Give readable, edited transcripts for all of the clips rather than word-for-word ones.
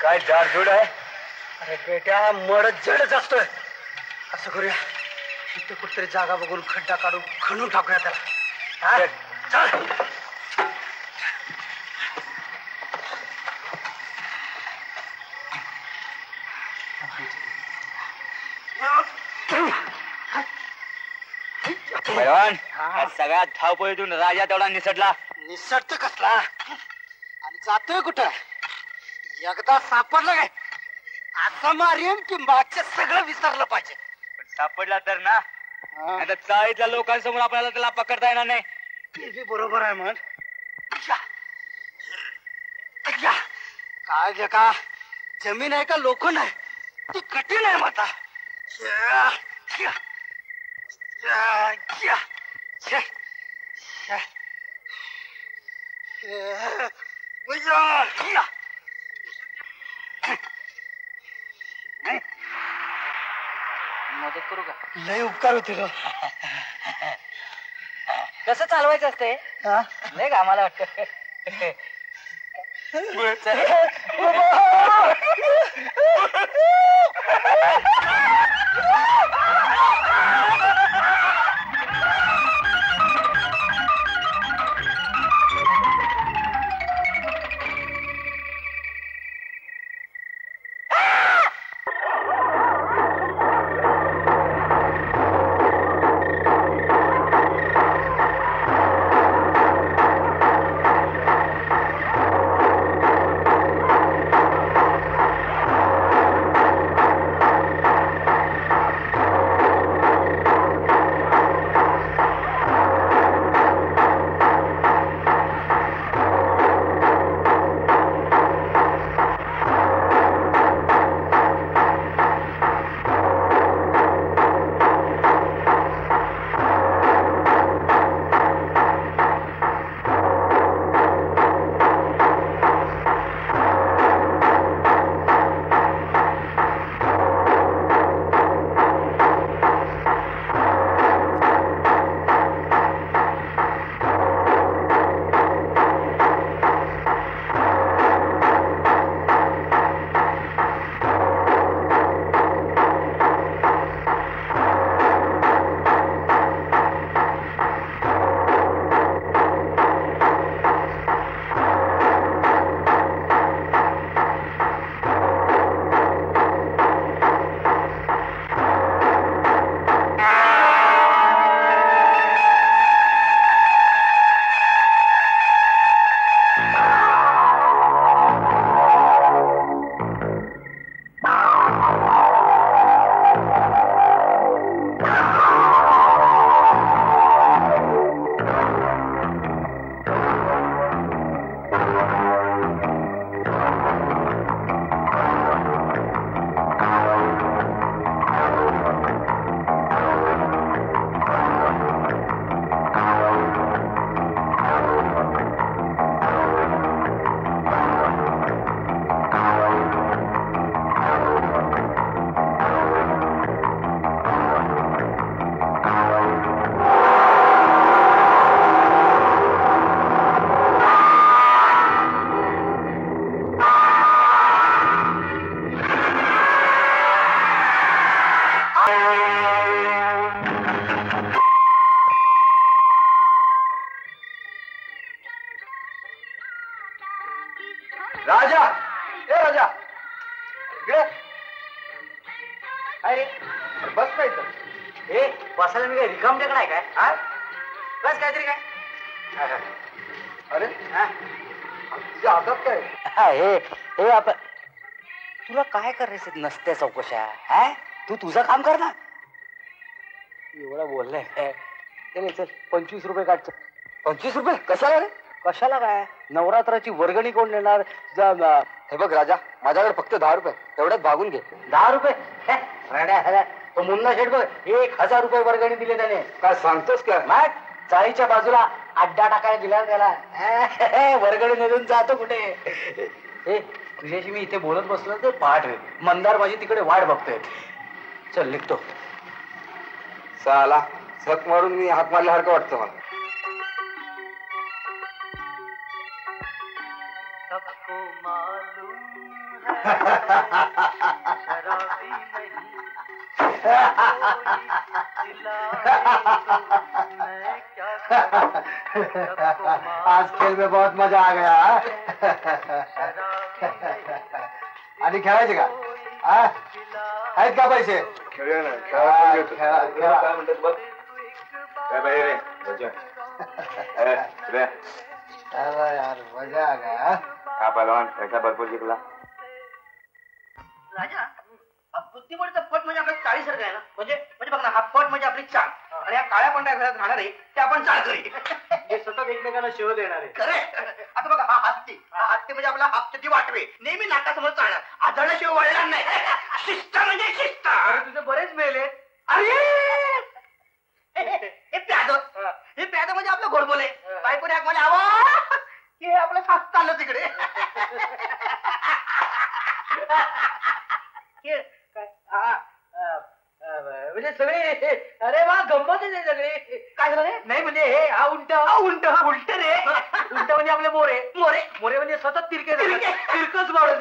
काय जाडजूड आहे. अरे बेट्या मरत जडच असतोय. असं करूया, इथे कुठतरी जागा बघून खड्डा काढून खणून टाकूया त्याला. चल. सगळ्यात धावपळीतून राजा तेवढा निसटला. निसटत कसला आणि जातोय कुठं? एकदा सापडलं काय असं मारेन की मागचं सगळं विसरलं पाहिजे. पण सापडला तर ना, आता चाळीतल्या लोकांसमोर आपल्याला त्याला पकडता येणार नाही. ते बी बरोबर आहे म्हण. काय का जमीन आहे का लोखंड आहे? ती कठीण आहे माता. मदत करू का? लय उपकार होते. कसं चालवायचं असते? नाही का आम्हाला वाटत. राजा, ए राजा, अरे बस काय तर. ए बसायला मी काय रिकाम टेकडा आहे काय? बस काहीतरी काय अरे तुझ्या हातात काय? हे आपण तुला काय करायचं नसत्या चौकशा हा तू तुझं काम कर ना. एवढं बोललंय चल 25 रुपये काढ. 25 रुपये कशाला रे? कशाला काय नवरात्राची वर्गणी कोण देणार? हे बघ राजा, माझ्याकडे फक्त 10 रुपये, तेवढ्यात भागून घे. 10 रुपये? तो मुन्ना शेठ बघ 1000 रुपये वर्गणी दिले त्याने. काय सांगतोस का? मग चाळीच्या बाजूला अड्डा टाकायला दिला त्याला. वर्गणी निघून जातो कुठे? तुझ्याशी मी इथे बोलत बसलो तर पाठ रे. मंदार माझी तिकडे वाट बघतोय. चल लिखतो. साला झक मारून मी हात मारल्यासारखं वाटतं मला. सबको मालूम है शराबी नहीं मैं क्या करूं. आज खेल में बहुत मजा आ गया. आणि खेळायचे का? आहेत का पैसे? खेळूया ना. काय म्हणतात बघ. काय बाई रे यार मजा आ गया. हा पहलवान पैसा भरपूर जिंकला. राजा बुद्धिबळचा पट म्हणजे आपल्या चाळीसारखं आहे ना. म्हणजे बघ ना, हा पट म्हणजे आपली चाळ आणि या काळ्या पंढऱ्या घरात राहणार आहे ते आपण चाळ करी. हे सतत एकमेकांना शिव देणार आहे. खरं. आता बघा हा हत्ती म्हणजे आपला हप्त्याची वाटवे नेहमी नाकासमोर चालणार. आदळल्याशिवाय वळणार नाही. शिस्त म्हणजे शिस्त. तुझे बरेच मेल आहेत. अरे हे प्याद म्हणजे आपलं घोडबोले. बायकोने हाक मला आवा की आपलं सास चाललं तिकडे. म्हणजे सगळे अरे वा गंमत आहे सगळे. काय झालं रे? नाही म्हणजे हे हा उंट उलट रे. उंट म्हणजे आपले मोरे. मोरे म्हणजे सतत तिरके तिरकच मारून.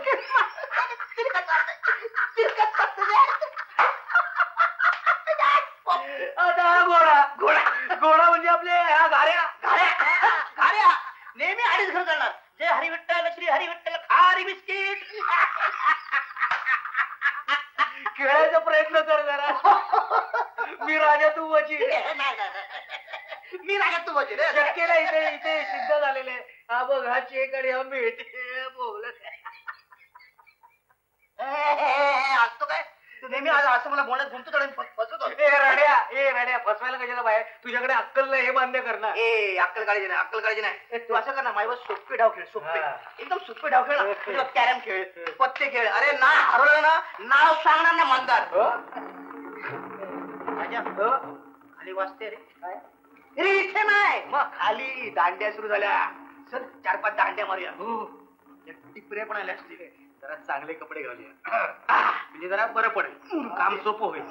आता हा घोडा म्हणजे आपले घाऱ्या नेहमी अडीच घर करणार. जे हरिविठ्ठल श्री हरिविठ्ठल खारी बिस्किट. खेळायचा प्रयत्न कर जरा. मी राजा तू वजीर. मी राजा तू बजे रे. शक्यला इथे सिद्ध झालेले. हा बघ हा चेक आणि हा मीठ बोलत असतो काय तू नेहमी असं मला बोलत घुमतो चढून फसवतो. ए रड्या फसवायला कशाला बाहेर? तुझ्याकडे अक्कल नाही हे मान्य करणार. अक्कल काळजी नाही. तू असं कर ना, माझ्यावर सोपे डाव खेळ. सोपे एकदम सोपे डाव खेळ ना. कॅरम खेळ, पत्ते खेळ. अरे ना हरवलं ना नाव सांगणार ना मंदार. खाली वाजते रे. इथे नाही मग खाली दांड्या सुरू झाल्या. चल 4-5 दांड्या मारूया. टिपरे पण आले असतील. जरा चांगले कपडे घालूया म्हणजे जरा बरं पडेल. काम सोपं होईल.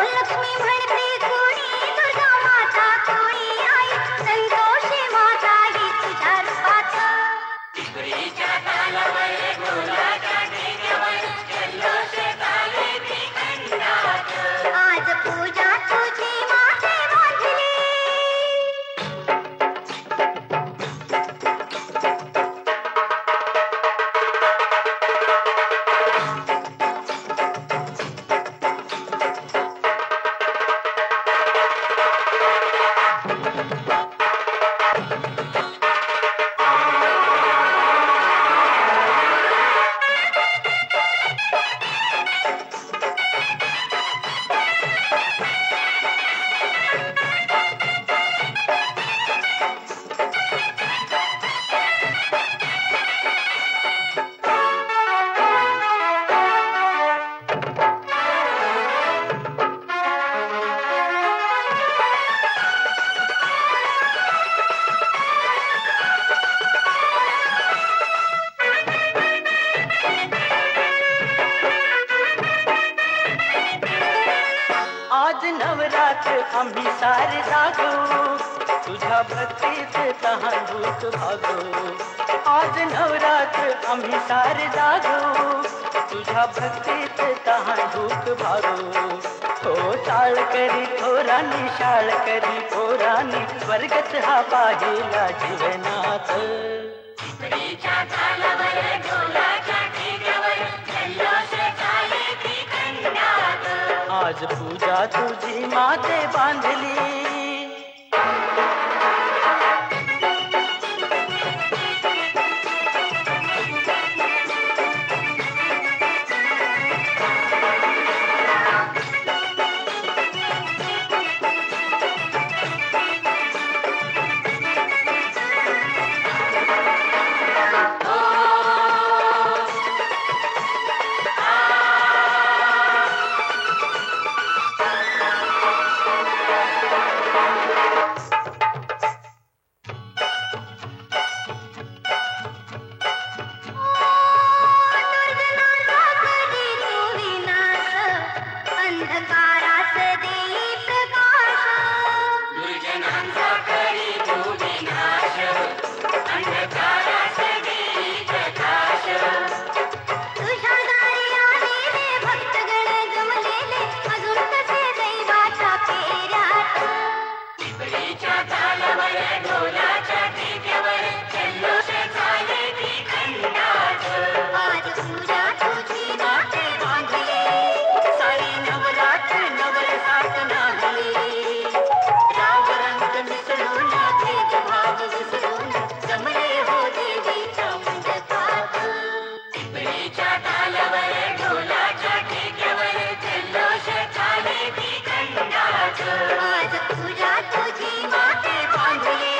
लक्ष्मी म्हणते कोणी दुर्गा माता कोणी आई संतोषी माता ही तुझ्या रूपात आज पूजा तुझी माते बांधली आज नवरात्र आम्ही सारे जागो तुझ्या भक्तीत तहान भूक भागो आज नवरात्र आम्ही सारे जागो तुझ्या भक्तीत तहान भूक भागो हो टाळ करी थोरानी शाळ करी पोरानी स्वर्गच हा पाहिला जीवनात आज पूजा तुझी माते बांधली अंधकारात देई प्रकाश तुझ्या दारी आलेले भक्तगण जमलेले अजून कसे दैवाच्या फेऱ्यात आज पूजा तुझी माते बांधली सारी नवरात्र नवरसात नांदली रावरंग मिसळून भेदभाव विसरून जमले हो देवीच्या मंडपात आज पूजा तुझी माते बांधली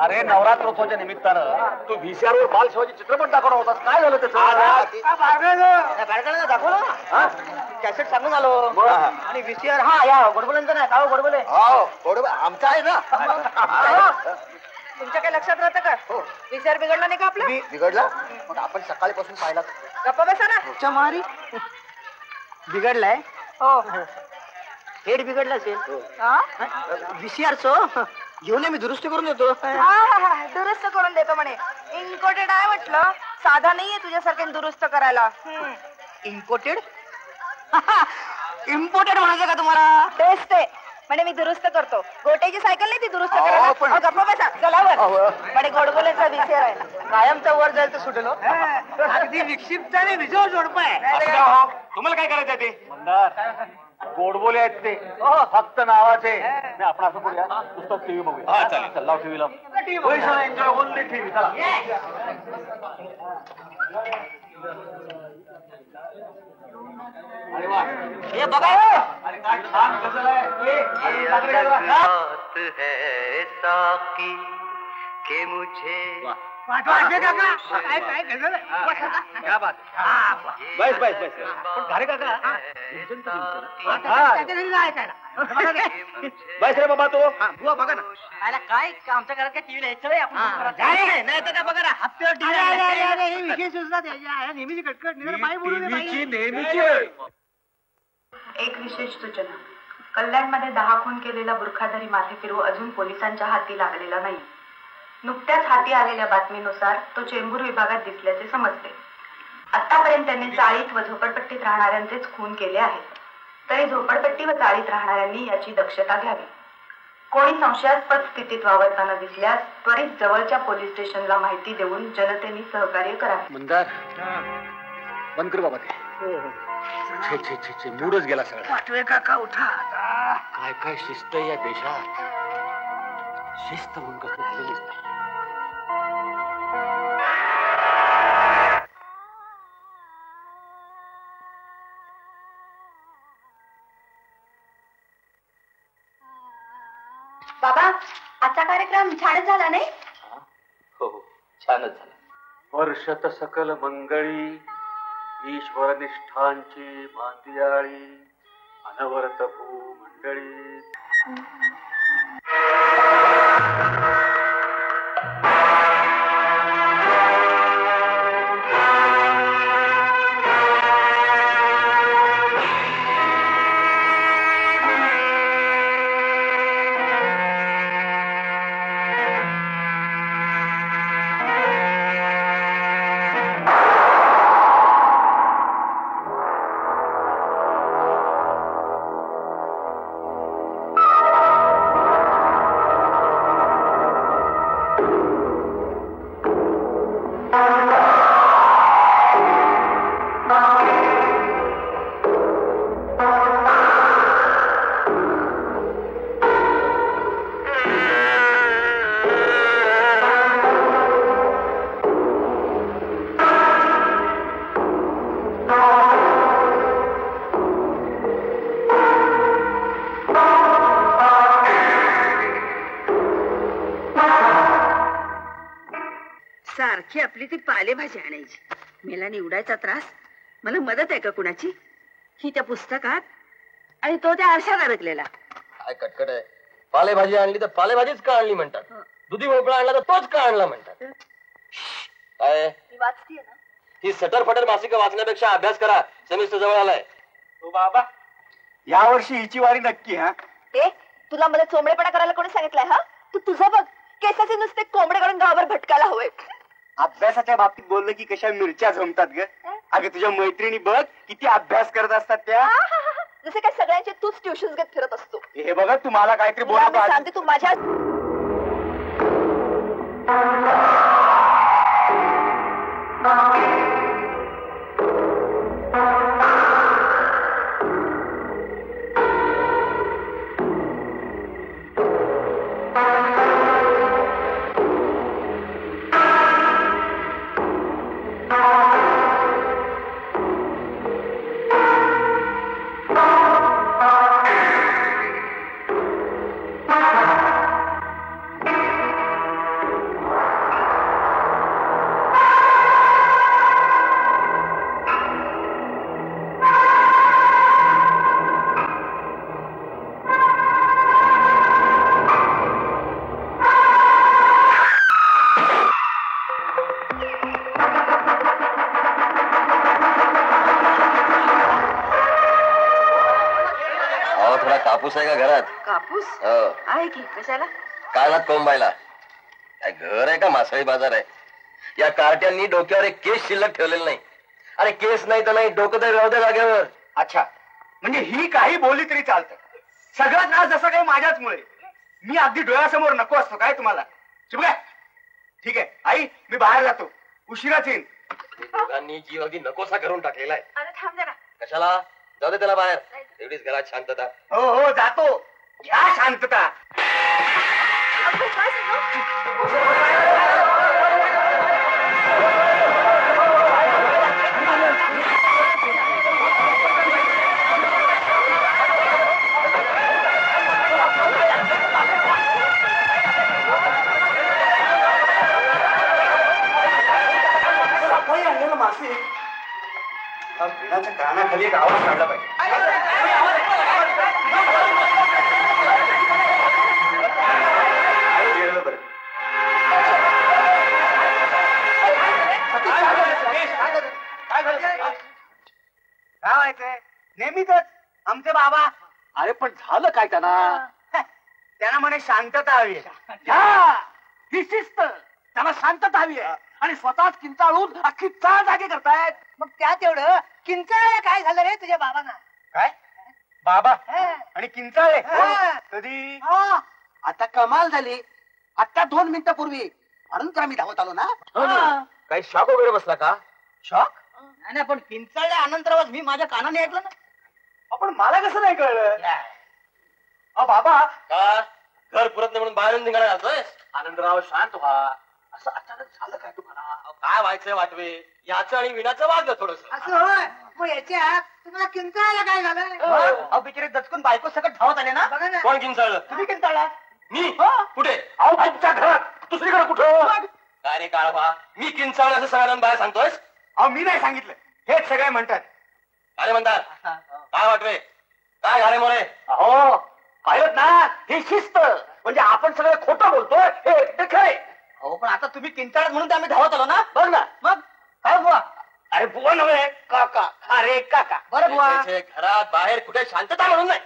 अरे नवरात्रोत्सवाच्या निमित्तानं तू व्हीसीआर वर बाल शिवाजी चित्रपट दाखवणार होता काय झालं त्याचं दाखवलं कॅसेट सांगून आलो आणि व्हीसीआर हा या गोडबोलेंचा नाही का गोडबोले आमचा आहे ना तुमच्या काय लक्षात राहतं का विचार बिघडला नाही का आपला बिघडला मग आपण सकाळीपासून पाहिला गप्पा बसा ना तुमच्या मारी बिघडलाय हो हेड बिघडला असेल हा व्हीसीआर चो घेऊन ये, मी दुरुस्ती करून देतो. दुरुस्त करून देतो म्हणे. इम्पोर्टेड आहे म्हटलं, साधा नाहीये तुझ्यासारखे दुरुस्त करायला. इम्पोर्टेड इम्पोर्टेड म्हणायचं का तुम्हाला? तेच ते म्हणे मी दुरुस्त करतो. गोट्याची सायकल नाही ती दुरुस्त करायला. गप्पा बसा, चला वर. म्हणे गोडगोलेचा विषय आहे, कायमचा वर जायचं सुटलो. अगदी विक्षिप्ताने विजय जोडपाय. तुम्हाला काय करायचं ते? गोडबोले आहेत ते, फक्त नावाचे. आपण असं करूया, नुसतं टीव्ही बघूया. चालेल, लाव टीव्ही लाव. Enjoy only TV. चला. अरे वा, हे बघा. अरे काय छान गझल आहे. के मुझे क्या बात. बस बस बस. पण घारे काका बस रे बाबा. तो बुवा बघा ना. काय आमच्या घरात काय टीव्ही नाही नाही तर काय बघा ना, हप्त्यावर टीव्ही विशेष योजना नेहमीची कटकट नेहमीची. एक विशेष सूचना. कल्याणमध्ये 10 खून केलेला बुरखाधारी माथेफिरू अजून पोलिसांच्या हाती लागलेला नाही. नुकत्याच हाती आलेल्या बातमीनुसार तो चेंबूर विभागात दिसल्याचे समजते. आतापर्यंत त्यांनी चाळीत व झोपडपट्टीत राहणाऱ्यांचेच खून केले आहेत. तरी झोपडपट्टी व चाळीत राहणाऱ्यांनी याची दक्षता घ्यावी. कोणी संशयास्पद स्थितीत वावरताना दिसल्यास त्वरित जवळच्या पोलीस स्टेशनला माहिती देऊन जनतेने सहकार्य करावे. मंदार बंद कर बाबा ते. छे छे छे छे, मूडच गेला सगळा. पाठवे काका उठा. काय काय शिस्त या देशात. शिस्त म्हणून कसं झालं नसतं. बाबा, आजचा कार्यक्रम छानच झाला नाही? हो हो, छानच झालं. वर्षत सकल मंगळी ईश्वर निष्ठांची मांदियाळी अनवरत भूमंडळी. सारखी आपली ती पालेभाजी आणायची. मेला निवडायचा त्रास. मला मदत आहे का कुणाची? ही त्या पुस्तकात आणि तो त्या आरशात अडकलेला. काय कटकट आहे. पालेभाजी आणली तर पालेभाजीच का आणली म्हणतात. दुधी भोपळा आणला तर तोच का आणला म्हणतात. काय वाचतीये ना? ही सटरफटर मासिक वाचण्यापेक्षा अभ्यास करा. सेमिस्टर जवळ आलाय. तो बाबा, यावर्षी हिची वारी नक्की. हा, ए, तुला मला चोंबडेपणा करायला कोणी सांगितलंय? हा, तू तुझं बघ. केसाचे नुसते कोंबडे काढून गावावर भटकायला हवंय. अभ्यासाच्या बाबतीत बोललं की कशा मिरच्या जमतात ग. अगं तुझ्या मैत्रिणी बघ किती अभ्यास करत असतात त्या. जसे काय सगळ्यांचे तूच ट्युशन घेत फिरत असतो. हे बघा, तुम्हाला काहीतरी तुला मी बोलत सांगते, तू माझ्या कापूस आहे का घरात? कापूस हो. आहे की? कशाला? कानात कोंबायला काय घर आहे का मासळी बाजार आहे? या कार्ट्यांनी डोक्यावर एक केस शिल्लक ठेवलेलं नाही. अरे केस नाही तर नाही, डोकं तर राहू द्या जागेवर. अच्छा, म्हणजे ही काही बोलली तरी चालतं. सगळं त्रास जसं काही माझ्याच मुळे. मी अगदी डोळ्यासमोर नको असतो काय तुम्हाला? शिवगाय, ठीक आहे आई, मी बाहेर जातो, उशिराच येईन. दोघांनी जीव अगदी नकोसा करून टाकलेला आहे. अरे थांब जरा. कशाला? जाऊ दे त्याला बाहेर. एवढीच घरात शांतता. हो हो जातो. घ्या शांतता. अगं, काय सांगू? भिडाच्या कानाखाली एक आवाज काढला पाहिजे. काय व्हायचंय? नेहमीच आमचे बाबा. अरे पण झालं काय त्यांना? त्यांना म्हणे शांतता हवी. ही शिस्त. त्यांना शांतता हवी आहे आणि स्वतःच किंचाळून अख्खी चाळ जागे करतायत. मग त्यात एवढं किंचाळ्या काय झालं रे तुझ्या बाबांना? काय बाबा आणि किंचाळे कधी? आता कमाल झाली. आता 2 मिनिटापूर्वी म्हणून तर आम्ही धावत आलो ना. काही शॉक वगैरे बसला का? शॉक? नाही पण किंचाळल्या आनंतरावर मी माझ्या कानाने ऐकलं ना. आपण मला कसं नाही कळलं? बाबा का घर पुरत नाही म्हणून बाहेरून निघाला जातोय? आनंदराव शांत व्हा. असं अचानक झालं काय तुम्हाला? काय व्हायचंय वाटवे? याचं आणि विणाचं वागलं थोडस. असं होय. मग याच्यात तुम्हाला किंचाळायला काय झालं? बिचारे दचकून बायको सकट धावत आले ना. बघा ना. कोण किंचाळलं? तुम्ही किंचाळला. मी? कुठे? अहो तुमच्या घरात, दुसरीकडे कुठं? काय रे काळभा, मी किंचाळ असं सगळ्यांना बाहेर सांगतोयस? अहो मी नाही सांगितलं, हेच सगळे म्हणतात. अरे म्हणतात काय वाटवे? काय घाले मोरे? अहो पाहिलं ना, ही शिस्त. म्हणजे आपण सगळे खोटं बोलतोय हे खरे. हो पण आता तुम्ही किंचाळत म्हणून तर आम्ही धावत आलो ना. बघ ना. मग काय बुवा? अरे बुवा नव्हे, काका. अरे काका. बरं बुवा. घरात बाहेर कुठे शांतता म्हणून नाही.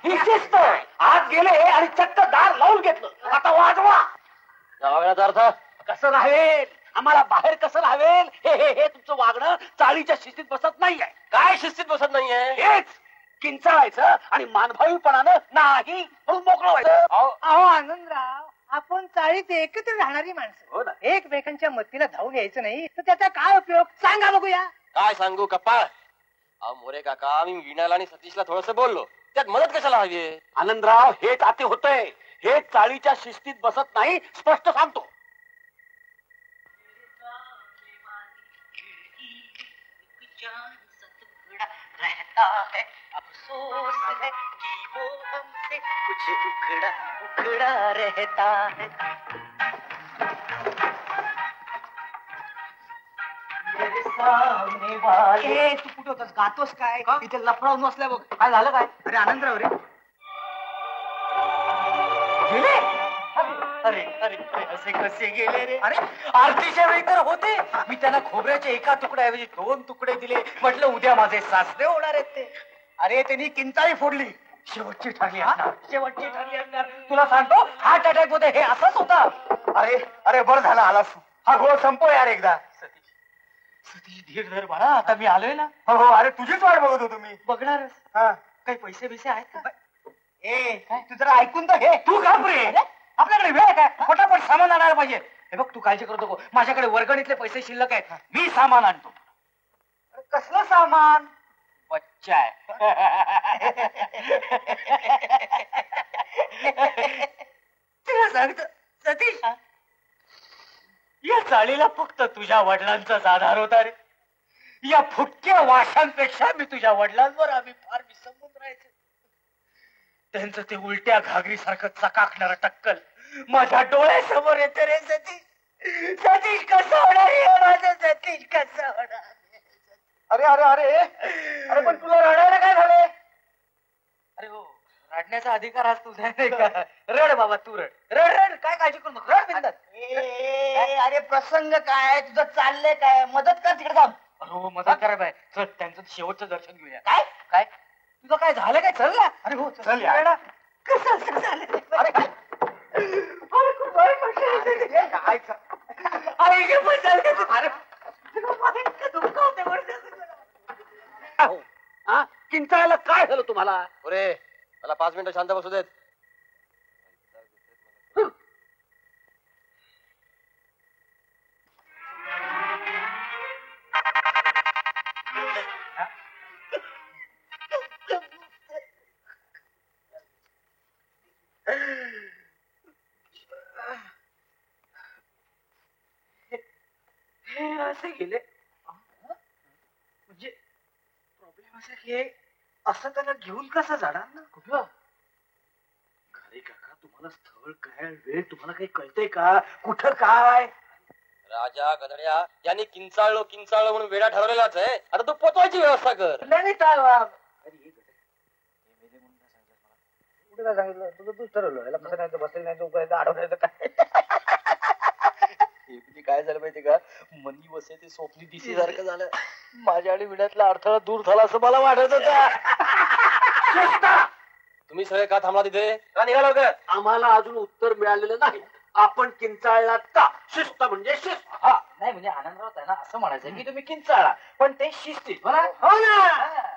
ही शिस्त. आत गेले आणि चक्क दार लावून घेतलं. आता वाजवा. या वागण्याचा अर्थ? कसं राहेल, आम्हाला बाहेर कसं राहावेल हे हे हे तुमचं वागणं चाळीच्या शिस्तीत बसत नाहीये. काय शिस्तीत बसत नाहीये? हेच किंचाळायचं आणि मानभावीपणानं नाही म्हणून मोकळं व्हायचं. अहो आनंदराव, आपण चाळीत एकत्र राहणारी माणसं. हो ना. एकमेकांच्या मतीला धावून यायचं नाही तर त्याचा काय उपयोग सांगा बघूया. काय सांगू कपाळ? अहो मोरे काका, मी विणाला आणि सतीशला थोडस बोललो, त्यात मदत कशाला हवी? आनंदराव हेच आते होतंय. हे चाळीच्या शिस्तीत बसत नाही, स्पष्ट सांगतो. रहता है अफसोस है कि वो हमसे कुछ उखड़ा उखड़ा रहता है. मेरे सामने वाले. तू कुठे होतास? गातोस काय? इथे लफडावून बसलाय बघ. काय झालं काय? अरे आनंदराव रे गेले. अरे अरे असे कसे गेले रे? अरे आरतीच्या वेळी तर होते. मी त्यांना खोबऱ्याच्या एका तुकड्याऐवजी 2 तुकडे दिले. म्हटलं उद्या माझे सासरे होणार आहेत ते. अरे त्यांनी किंचाळी फोडली. शेवटची ठरली असणार. शेवटची ठरली असणार. तुला सांगतो हार्ट अटॅक होते हे असंच होता. अरे अरे बरं झालं आलास. हा घोळ संपव यार एकदा. सतीश धीर धर बाळा, आता मी आलोय ना. हो हो. अरे तुझीच वाट बघत होतो मी. बघणारच. काही पैसे बिसे आहेत का? ए तू जरा ऐकून तर हे. तू का रे? आपल्याकडे वेळ काय? फटाफट सामान आणायला पाहिजे. हे बघ तू काळजी करू नको. माझ्याकडे वर्गणीतले पैसे शिल्लक आहेत. मी सामान आणतो. कसलं सामान? बच्चा आहे. तुला सांगतो सतीश, या चाळीला फक्त तुझ्या वडिलांचाच आधार होता रे. या फुटक्या वाशांपेक्षा मी तुझ्या वडिलांवर आम्ही फार विसंबून राहायचो. त्यांचं ते उलट्या घागरी सारखं चकाकणारं टक्कल माझ्या डोळ्यासमोर येते रे सतीश. सतीश कसं होणार हे माझं? सतीश कसं होणार? अरे अरे अरे अरे पण तुला रडायला काय झाले? अरे हो, रडण्याचा अधिकार आज तुझा नाही का? रड बाबा, तू रड रड रड. काय काळजी करू नको. रड बिंदास. अरे प्रसंग काय तुझं चाललंय काय? मदत कर तिकडे जाऊन. हो मदत करा बाय. चल त्यांचं शेवटचं दर्शन घेऊया. काय काय तुझं काय झालं काय? चल ना. अरे हो चल. कसं असं झालं अरे काय अरे खूप वाईट वाटलं. काय अरे हे पण झालं. अरे दुःख होते हा किंचाळायला काय झालं तुम्हाला? अरे मला 5 मिनिटं शांत बसू देत. असे गेले म्हणजे प्रॉब्लेम असा की असं त्याला घेऊन कसं जाणार ना कुठलं. अरे काका तुम्हाला स्थळ काय वेळ तुम्हाला काही कळतंय का कुठं काय. राजा गधड्या यांनी किंचाळलो म्हणून वेळा ठरवलेलाच आहे. आता तू पोचवायची व्यवस्था कर. नाही काय अरे हे कुठे काय सांगितलं तुझं तूच ठरवलं याला कसं नाही बसेल नाही तो अडवण्याचं काय. काय झालं माहितीये का मनी वसे ते स्वप्नी दिसी सारखं झालं. माझ्या आणि विड्यातला अडथळा दूर झाला असं मला वाटत होतं. तुम्ही सगळे का थांबला तिथे का निघाला लवकर. आम्हाला अजून उत्तर मिळालेलं नाही. आपण किंचाळला का? शिस्त म्हणजे शिस्त. हा नाही म्हणजे आनंदराव त्यांना असं म्हणायचं की तुम्ही किंचाळा पण ते शिस्तीत म्हणा. हो ना.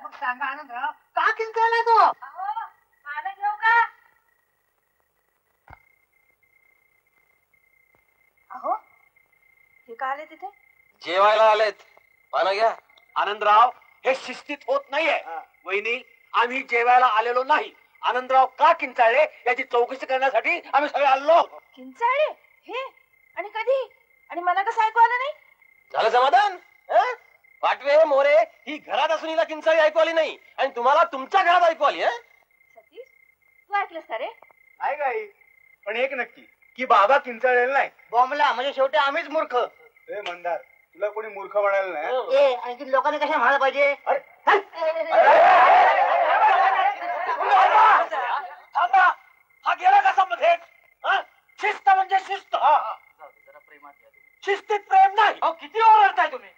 मग सांगा आनंदराव का किंचाळला तो. पानं घेऊ का. अहो हे का आले तिथे. जेवायला आलेत. पानं घ्या. आनंदराव हे शिस्तीत होत नाहीये. वहिनी आम्ही जेवायला आलेलो नाही. आनंदराव का किंचाळले याची चौकशी करण्यासाठी आम्ही सगळे आलो. किंचाळे हे आणि कधी आणि मला कसं ऐकू आलं नाही. झालं समाधान. हं? पाटवे मोरे ही घरात असून हिला किंचाळी ऐकू आली नाही आणि तुम्हाला तुमच्या घरात ऐकू आली. सतीश तू ऐकलंस का रे. आहे काही पण एक नक्की की बाबा किंचाळलेला नाही. बॉम्बला म्हणजे शेवटी आम्हीच मूर्ख. हे मंदार तुला कोणी मूर्ख म्हणायला नाही. ए आणखी लोकांनी कशा म्हणायला पाहिजे. हा गेला कसा मध्ये. शिस्त म्हणजे शिस्त. जरा प्रेमात घ्या तुम्ही. शिस्तीत प्रेम नाही. अहो किती ओरडताय तुम्ही.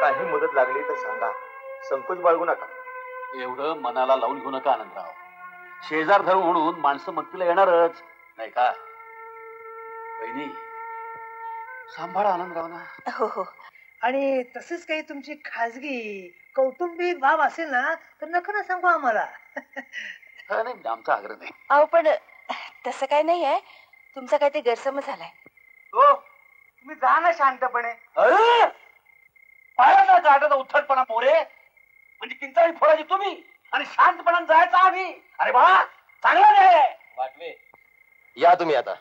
काही मदत लागली तर सांगा, संकोच बाळगू नका. एवढं मनाला लावून घेऊ नका आनंदराव. शेजार धर्म म्हणून माणसं मदतीला येणारच नाही का. बहिणी सांभाळा आनंदराव ना. हो हो आणि तसेच काही तुमची खाजगी कौटुंबिक बाब असेल ना तर नका ना सांगू आम्हाला. नाही आमचा आग्रह नाही. अहो पण तसं काही नाही आहे. तुमचा काही ते गैरसमज झालाय. हो तुम्ही जा ना शांतपणे. पाहिलं ना उद्धटपणा मोरे. म्हणजे किंचाळी फोडायची तुम्ही आणि शांतपणाने जायचं आम्ही. अरे बा चांगलं नाही. वाटवे या तुम्ही आता.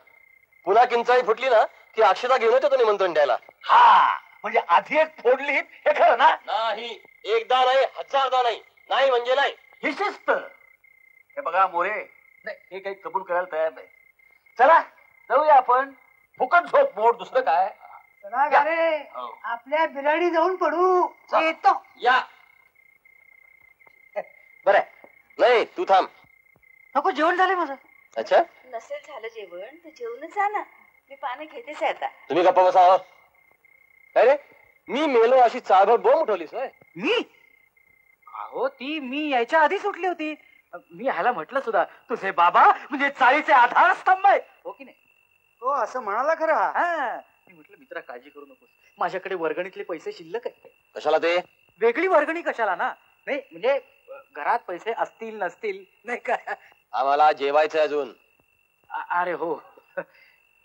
पुन्हा किंचाळी फुटली ना की अक्षता घेऊन येतो निमंत्रण द्यायला. हा म्हणजे आधी एक फोडली हे खरं ना. नाही एकदा नाही 1000दा नाही. नाही म्हणजे नाही. ही शिस्त. हे बघा मोरे नाही हे काही कबूल करायला तयार नाही. चला जाऊया आपण. फुकट झोप मोड दुसरं काय. चला गा रे हो. आपल्या बिराडी जाऊन पडू. येतो. या बरं नाही तू थांब. नको जेवण झाले माझं. अच्छा नसेल झालं जेवण तर जेवणच जा ना. मी पानं घेतेच आहे आता. तुम्ही गप्पा बसा. हो. काय रे मी मेलो अशी चाळभर बोंब उठवलीस होय. मी अहो ती मी यायच्या आधी सुटली होती. मी ह्याला म्हटलं सुद्धा तुझे बाबा म्हणजे चाळीचे आधारस्तंभ आहेत हो की नाही. हो असं म्हणाला खरं. हा मी म्हटलं मित्रा काळजी करू नकोस. माझ्याकडे वर्गणीतले पैसे शिल्लक आहेत. कशाला ते. वेगळी वर्गणी कशाला ना. नाही म्हणजे घरात पैसे असतील नसतील नाही का. आम्हाला जेवायचंय अजून. अरे हो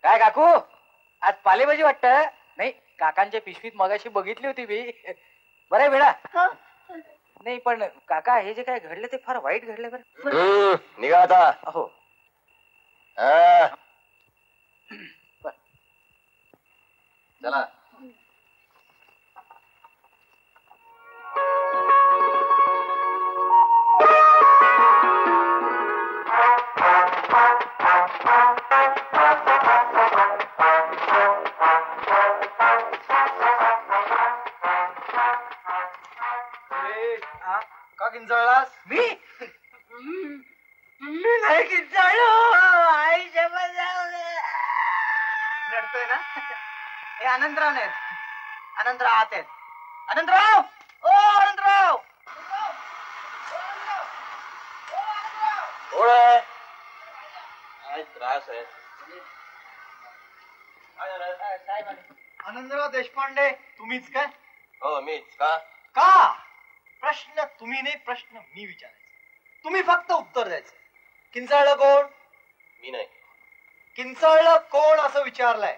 काय काकू आज पालेभाजी वाटत नाही. काकांच्या पिशवीत मगाशी बघितली होती मी. बरं आहे बेडा. नाही पण काका हे जे काय घडले ते फार वाईट घडले बरं. निघा आता. हो हा. चला. का किंचाळलास? मी नाही किंचाळलो. आईच्या रडतोय ना. हे आनंदराव नाहीत. आनंदराव आत आहेत. आनंदराव, ओ आनंदराव. कोण आहे? काय त्रास आहे? आनंदराव देशपांडे तुम्हीच काय? हो मीच. का? का? प्रश्न तुम्ही नाही, प्रश्न मी विचारायचा. तुम्ही फक्त उत्तर द्यायचं. किंचाळलं कोण? मी नाही. किंचाळलं कोण असं विचारलंय.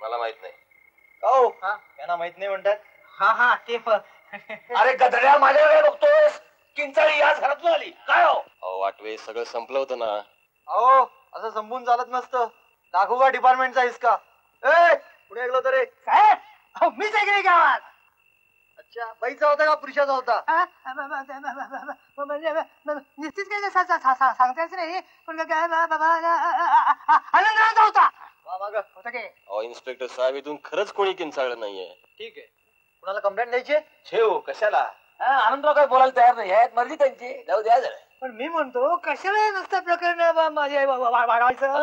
मला माहित नाही. हो त्यांना माहित नाही म्हणतात. हा हा ते अरे गधड्या माझ्याकडे बघतोस. किंचाळी या घरातून आली काय हो? अहो वाटवे सगळं संपलं होतं ना. अहो असं संपून चालत नसतं. दाखवू का डिपार्टमेंटचा हिसका? ए पुढे ऐकलं तर रे साहेब मीच ऐकले गावात. अच्छा बाईचा होता का पुरुषाचा होता? निश्चित काही सांगतायच नाही पण आनंदरावचा होता. होता काय? अहो इन्स्पेक्टर साहेब इथून खरंच कोणी किंचाळलं नाहीये. ठीक आहे. कुणाला कंप्लेंट द्यायची? ठेव कशाला. आनंदराव काही बोलायला तयार नाही आहेत. मर्जी त्यांची. जाऊ द्या जरा. पण मी म्हणतो कशाला नुसतं प्रकरण माझे वाढवायचं.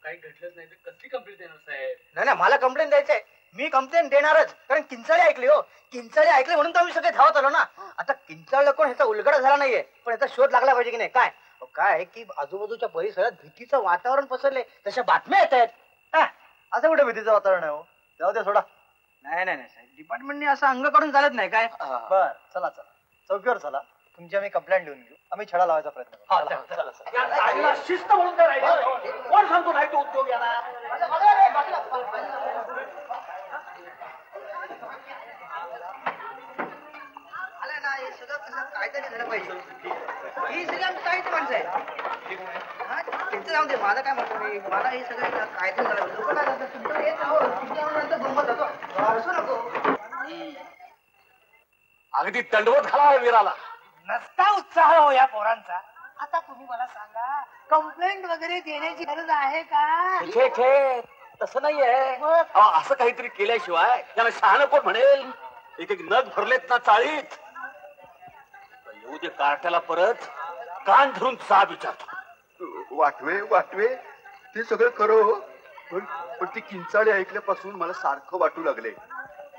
काही घडलंच नाही तर कसली कंप्लेंट देणार साहेब? नाही मला कंप्लेंट द्यायचंय. मी कंप्लेंट देणारच. कारण किंचाळी ऐकली हो. किंचाळी ऐकली म्हणून तर आम्ही सगळे धावत आलो ना. आता किंचाळलं कोण ह्याचा उलगडा झाला नाहीये पण याचा शोध लागला पाहिजे की नाही. काय काय की आजूबाजूच्या परिसरात भीतीचं वातावरण पसरले तशा बातम्या येत आहेत. असं कुठे भीतीचं वातावरण आहे हो? जाऊ द्या सोडा. नाही साहेब डिपार्टमेंटने असं अंग काढून चालत नाही काय. बर चला चौकीवर चला. तुमची आम्ही कंप्लेंट लिहून घेऊ. आम्ही छडा लावायचा प्रयत्न करू. शिस्त म्हणून काय राहिलं? कोण सांगतो नाही तो उद्योग याला? आलं ना हे सगळं कसं काहीतरी झालं पाहिजे. ही सगळी आमची काहीच माणसं आहे. त्यांचं जाऊ दे. मला काय म्हणतो मी मला हे सगळं काहीतरी झालं पाहिजे. लोक काय करतात तुमचं हे तुमच्या गंमत होतो असू नको. अगदी दंडवत घाला वीराला. नसता उत्साह हो या पोरांचा. आता तुम्ही मला सांगा कंप्लेंट वगैरे देण्याची गरज आहे का? तसं नाहीये. असं काहीतरी केल्याशिवाय त्याला शहाणं कोण म्हणेल. एक नग भरलेत ना चाळीत. येऊ दे कार्ट्याला परत कान धरून जा विचारतो. वाटवे ते सगळं खरं पण ती किंचाळी ऐकल्यापासून मला सारखं वाटू लागले.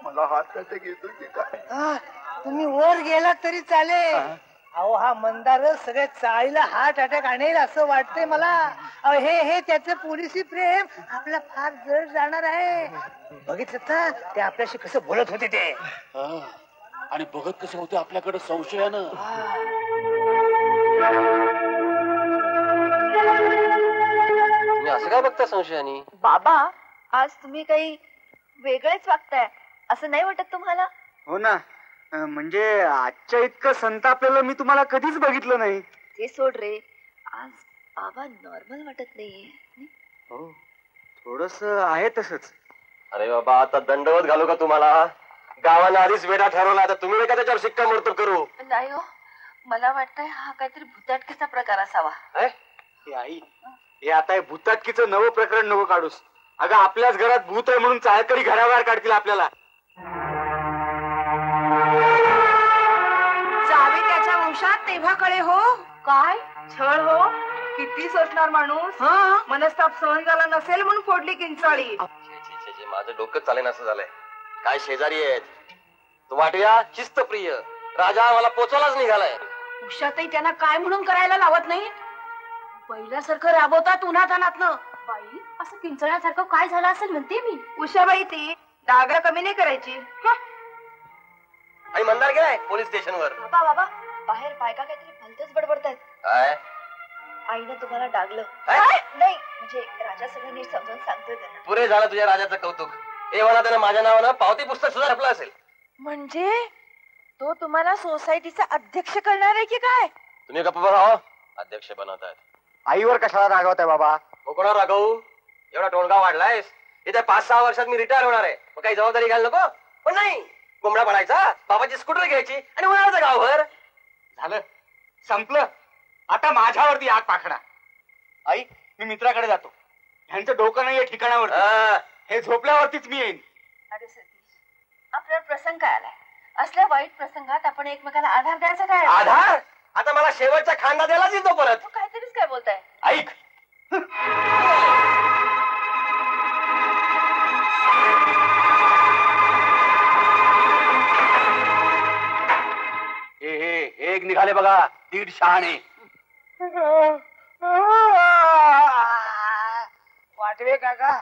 मला हात अटॅक येतो की काय? तुम्ही वर गेलात तरी चालेल. अहो हा मंदार सगळ्या चाळीला हार्ट अटॅक आणेल असं वाटतंय मला. हे त्याचं पोलिसी प्रेम आपला फार जड जाणार आहे. बघितलं ना ते आपल्याशी कसं बोलत होते ते. आणि बघत कसे होते आपल्याकडे संशयानं. तुम्ही असं काय बघता संशयानी? बाबा आज तुम्ही काही वेगळेच वागताय असं नाही वाटत तुम्हाला? हो ना. म्हणजे आजच्या इतकं संतापलेलं मी तुम्हाला कधीच बघितलं नाही. ते सोड रे. आज बाबा नॉर्मल वाटत नाहीये. हो थोडस आहे तसंच. अरे बाबा आता दंडवत घालू का तुम्हाला? गावानं आधीच वेडा ठरवला आता तुम्ही का त्याच्यावर शिक्कामोर्तब करू? नाही हो मला वाटतंय हा काहीतरी भुताटकीचा प्रकार असावा. आई हे आता हे भूताटकीचं नवं प्रकरण नको काढूस. अगं आपल्याच घरात भूत आहे म्हणून चाळकरी घराबाहेर काढतील आपल्याला. जावे त्याच्या वंशात तेव्हा कळे हो. काय छळ हो. किती सोचणार माणूस. मनस्ताप सहन झाला नसेल म्हणून फोडली किंचाळी. माझं डोकं चालेन असं झालंय. काय शेजारी आहेत. तू वाटूया शिस्तप्रिय राजा मला पोचवायलाच निघालाय. उषाताई त्यांना काय म्हणून करायला लावत नाही. पहिल्यासारखं राबवतात उन्हातानातनं. बाई असं किंचण्यासारखं काय झालं असेल म्हणते मी. उषाबाई ती डागा कमी नाही करायची. आणि मंदार गेलाय पोलीस स्टेशनवर. बाबा बाबा बाहेर बायका काहीतरी भलतच बडबडतायत. काय? आईनं तुम्हाला डागलं. नाही म्हणजे राजा सगळं नीट समजून सांगतोय त्यांना. पुरे झालं तुझ्या राजाचं कौतुक. हे मला त्यानं माझ्या नावानं पावती पुस्तक सुद्धा छापलं असेल. म्हणजे तो तुम्हाला सोसायटीचा अध्यक्ष करणार आहे की काय? तुम्ही गप्प बघा, अध्यक्ष बनवतात. आईवर कशाला रागवत आहे बाबा? कोणा राघव, एवढा टोळगा वाढलायस, येत्या 5-6 वर्षात मी रिटायर होणार आहे. मग काही जबाबदारी घ्यायला नको. पण नाही, कोंबडा पडायचा, बाबाची स्कूटर घ्यायची आणि उन्हाळ्याचं गावभर. झालं, संपलं. आता माझ्यावरती आग पाखडा. आई, मी मित्राकडे जातो. ह्यांचं डोकं नाहीये ठिकाणावर. हे झोपल्यावरतीच मी येईन. अरे सतीश, आपल्याला प्रसंग काय आलाय? असल्या वाईट प्रसंगात आपण एकमेकाला आधार द्यायचा काय? आधार? आता मला शेवटच्या खांदा द्यायलाच येतो परत. तू काहीतरीच काय बोलताय? ऐक, एक निघाले बघा, 1.5 शहाणे. वाटवे काका,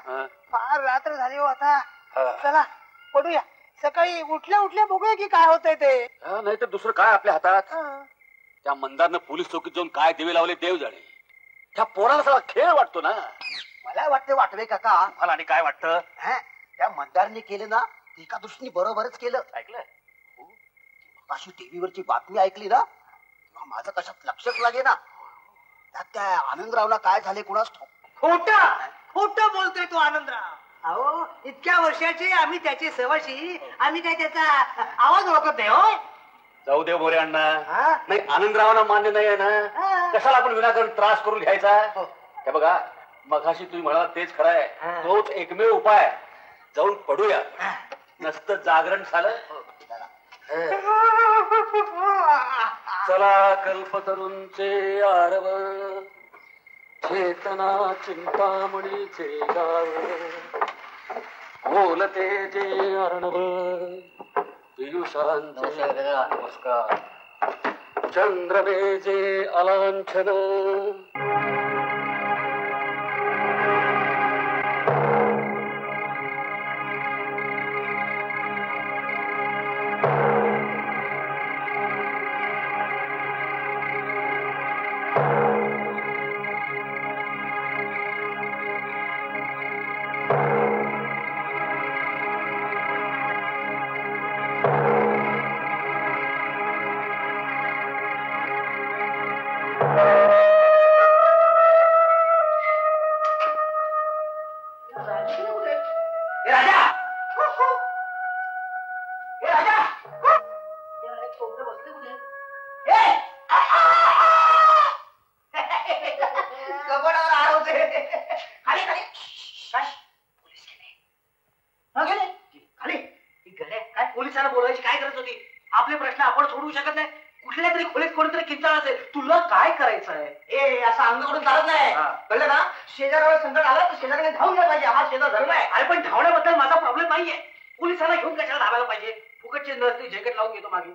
फार रात्र झाली हो आता. चला पडूया. सकाळी उठल्या उठल्या बघूया की काय होतंय ते. नाही तर दुसरं काय आपल्या हातात. त्या मंदारनं पोलीस चौकीत जाऊन काय देवे लावले देव जाणे. त्या पोराला सगळा खेळ वाटतो ना. मला वाटतं वाटवे काका, मला आणि काय वाटतं, त्या मंदारने केलं ना, एका दृष्टीने बरोबरच केलं. ऐकलं? अशी टीव्हीवरची बातमी ऐकली ना, तेव्हा माझं कशात लक्षच लागे ना. त्यात त्या आनंदरावला काय झाले कुणास ठाऊक. खोटं बोलतोय तो आनंदराव. अहो, इतक्या वर्षाचे आम्ही त्याचे सवाशी, आम्ही काय त्याचा आवाज ओळखत नाही हो. जाऊ दे मोरे अण्णा. नाही, आनंदरावांना मान्य नाही आहे ना, कशाला आपण विनाकारण त्रास करून घ्यायचा. हे बघा, मघाशी तुम्ही म्हणाला तेच खरं आहे. तोच एकमेव उपाय. जाऊन पडूया. नसतं जागरण झालं. चला कल्पतरूंचे आरव, चेतना चिंतामणीचे गाव, बोलते जे अर्णव, पियुषांचे नमस्कार, चंद्रमे जे अलांछन. पोलिसांना बोलायची काय गरज होती? आपले प्रश्न आपण सोडवू शकत नाही. कुठल्या तरी खोलीत कोणीतरी किंचाळ असेल. तुला काय करायचंय? असं अंगाकडून चालत नाही, कळलं ना? शेजारावर संकट आलं तर शेजाराने धावून गेला पाहिजे. हा शेजार धर्म आहे. अरे पण धावण्याबद्दल माझा प्रॉब्लेम नाहीये. पोलिसांना घेऊन कशाला धावायला पाहिजे? फुकटचे नसते जॅकेट लावून घेतो मागे.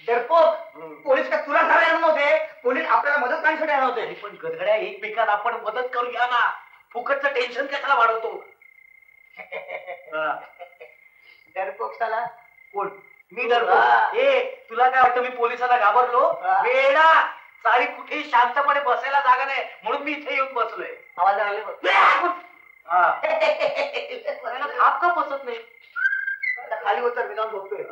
डरपोक, पोलीस का तुला धरायला नव्हते? पोलीस आपल्याला मदत करण्यासाठी आले होते. पण गधगड्या, एकमेकांना आपण मदत करूया ना. फुकटचं टेन्शन कशाला वाढवतो? डरपोक साला कोण? मी डरपोक? तुला काय वाटतं मी पोलिसाला घाबरलो? वेडा, सारी कुठेही शांतपणे बसायला जागा नाही म्हणून मी इथे येऊन बसलोय. आवाज थाप का बसत नाही? खाली उतर, मी जाऊन झोपतोय.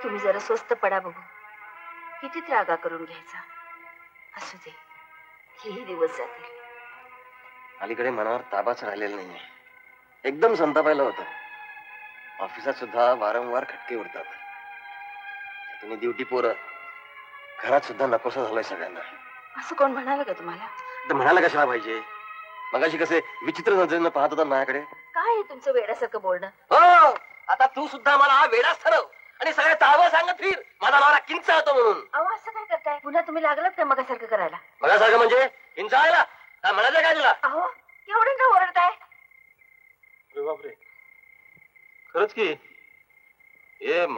तुम्ही जरा स्वस्त पडा बघू. किती त्रागा करून घ्यायचा. असू दे, हेही दिवस जातील. अलीकडे मनावर ताबाच राहिलेला नाहीये. एकदम संतापायला होतं. ऑफिसात सुद्धा वारंवार खटके उडतात. तुम्ही ड्युटी पोरं, घरात सुद्धा नकोसा झालाय सगळ्यांना. असं कोण म्हणालं का तुम्हाला? तर म्हणायला कशाला पाहिजे? मगाशी कसे विचित्र नजरेनं पाहत होता माझ्याकडे. काय आहे तुमचं वेड्यासारखं बोलणं? हो, आता तू सुद्धा मला हा वेडाच ठरव आणि सगळ्या तावं सांगत फिर माझा नवरा किंचा होतो म्हणून. अहो, असं काय करताय? पुन्हा तुम्ही लागलात का मगासारखं करायला? मगासारखं म्हणजे किंचाळायला? काय म्हणायचं काय तुला? अहो, एवढं का ओरडताय? अरे बापरे, खरंच की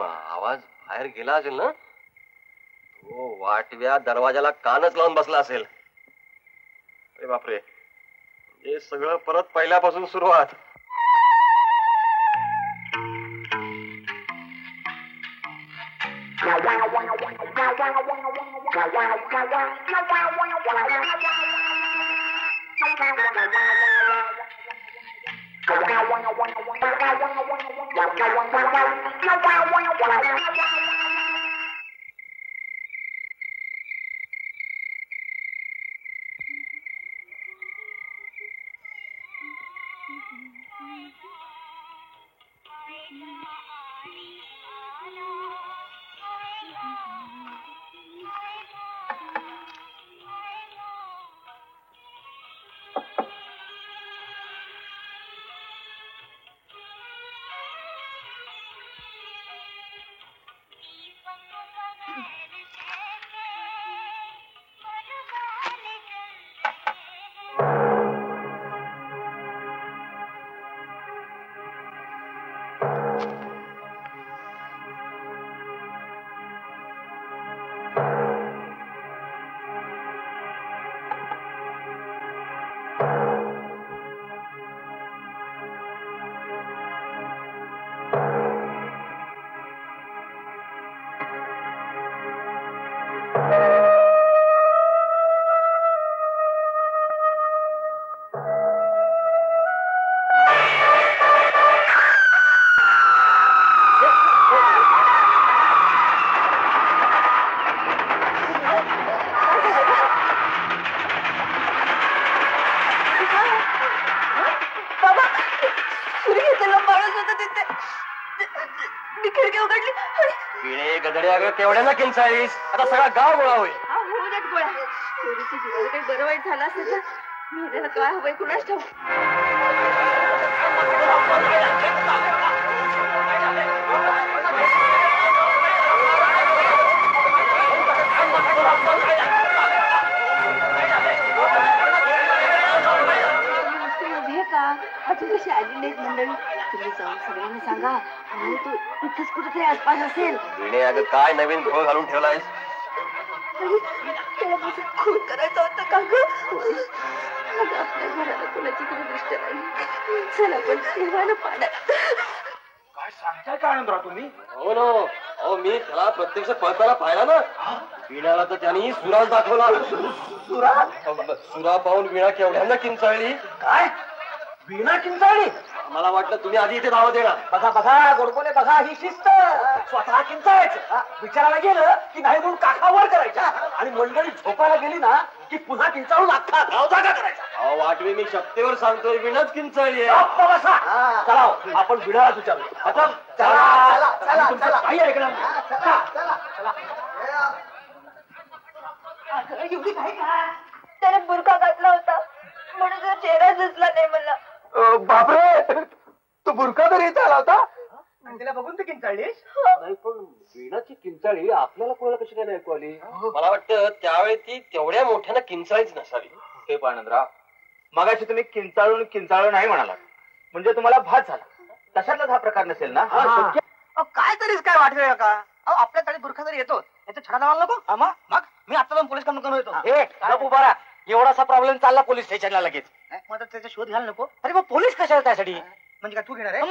आवाज बाहेर गेला असेल ना. हो, वाटव्या दरवाजाला कानच लावून बसला असेल. अरे बापरे, हे सगळं परत पहिल्यापासून सुरुवात. केवढ्याला किंचाळीस आता सगळा गाव गोळा होईल. होऊ देत गोळा. थोडीशी जीवाला काही बरं वाईट झालं असेल तर मेल्याला काय हवंय कुणाच ठाऊक. उभे का अजून कशी आली नाहीत मंडळी. तुम्ही जाऊन सगळ्यांना सांगा तू इथंच कुठेतरी आसपास असेल. अगं काय नवीन घोळ घालून ठेवलायस. खून करायचा होता का ग. आपल्या घराला कुणाची तरी दृष्ट नाही. चला पण देवानं पाण्यात. काय सांगताय का आनंदराव तुम्ही. हो ना. अहो मी त्याला प्रत्यक्ष पळताना पाहिला ना. वीणाला तर त्यांनी सुराज दाखवला. सुरा पाहून वीणा केवढ्यांना किंचाळली. काय वीणा किंचाळली. मला वाटलं तुम्ही आधी इथे धावत येणार. बघा बघा गोडबोले बघा ही शिस्त. स्वतः किंचाळायचं विचारायला गेलं की नाही म्हणून काखावर करायच्या आणि मंडळी झोपायला गेली ना की पुन्हा किंचाळून अख्खा गाव जागा करायचा. अहो वाटवी मी शक्तीवर सांगतोय वीणाच किंचाळली आहे. चला आपण वीणालाच विचारू. आता चला तुमचं काही ऐकणार एवढी काय का त्याने बुरखा घातला होता म्हणून जर चेहरा दिसला नाही मला. बापरे तू बुरखा तर येत आला होता. तिला बघून तू किंचाळलीस. नाही पण वीणाची किंचाळी आपल्याला कोणाला कशी काय नाही ऐकू आली. मला वाटतं त्यावेळी ती तेवढ्या मोठ्यानं किंचाळीच नसावी. हे आनंदराव मगाशी तुम्ही किंचाळून नाही म्हणाला म्हणजे तुम्हाला भात झाला. तशातलाच हा प्रकार नसेल ना. काय तरीच काय वाटतंय का. आपल्या तरी बुरखा जरी येतो याचा छडा लावायला नको. मग मी आता जाऊन पोलीस करून येतो. उभारा एवढासा प्रॉब्लेम चालला पोलीस स्टेशनला लगेच. मग त्याचा शोध घ्यायला नको. अरे मग पोलीस कशाला त्यासाठी. म्हणजे काय तू घेणार आहे.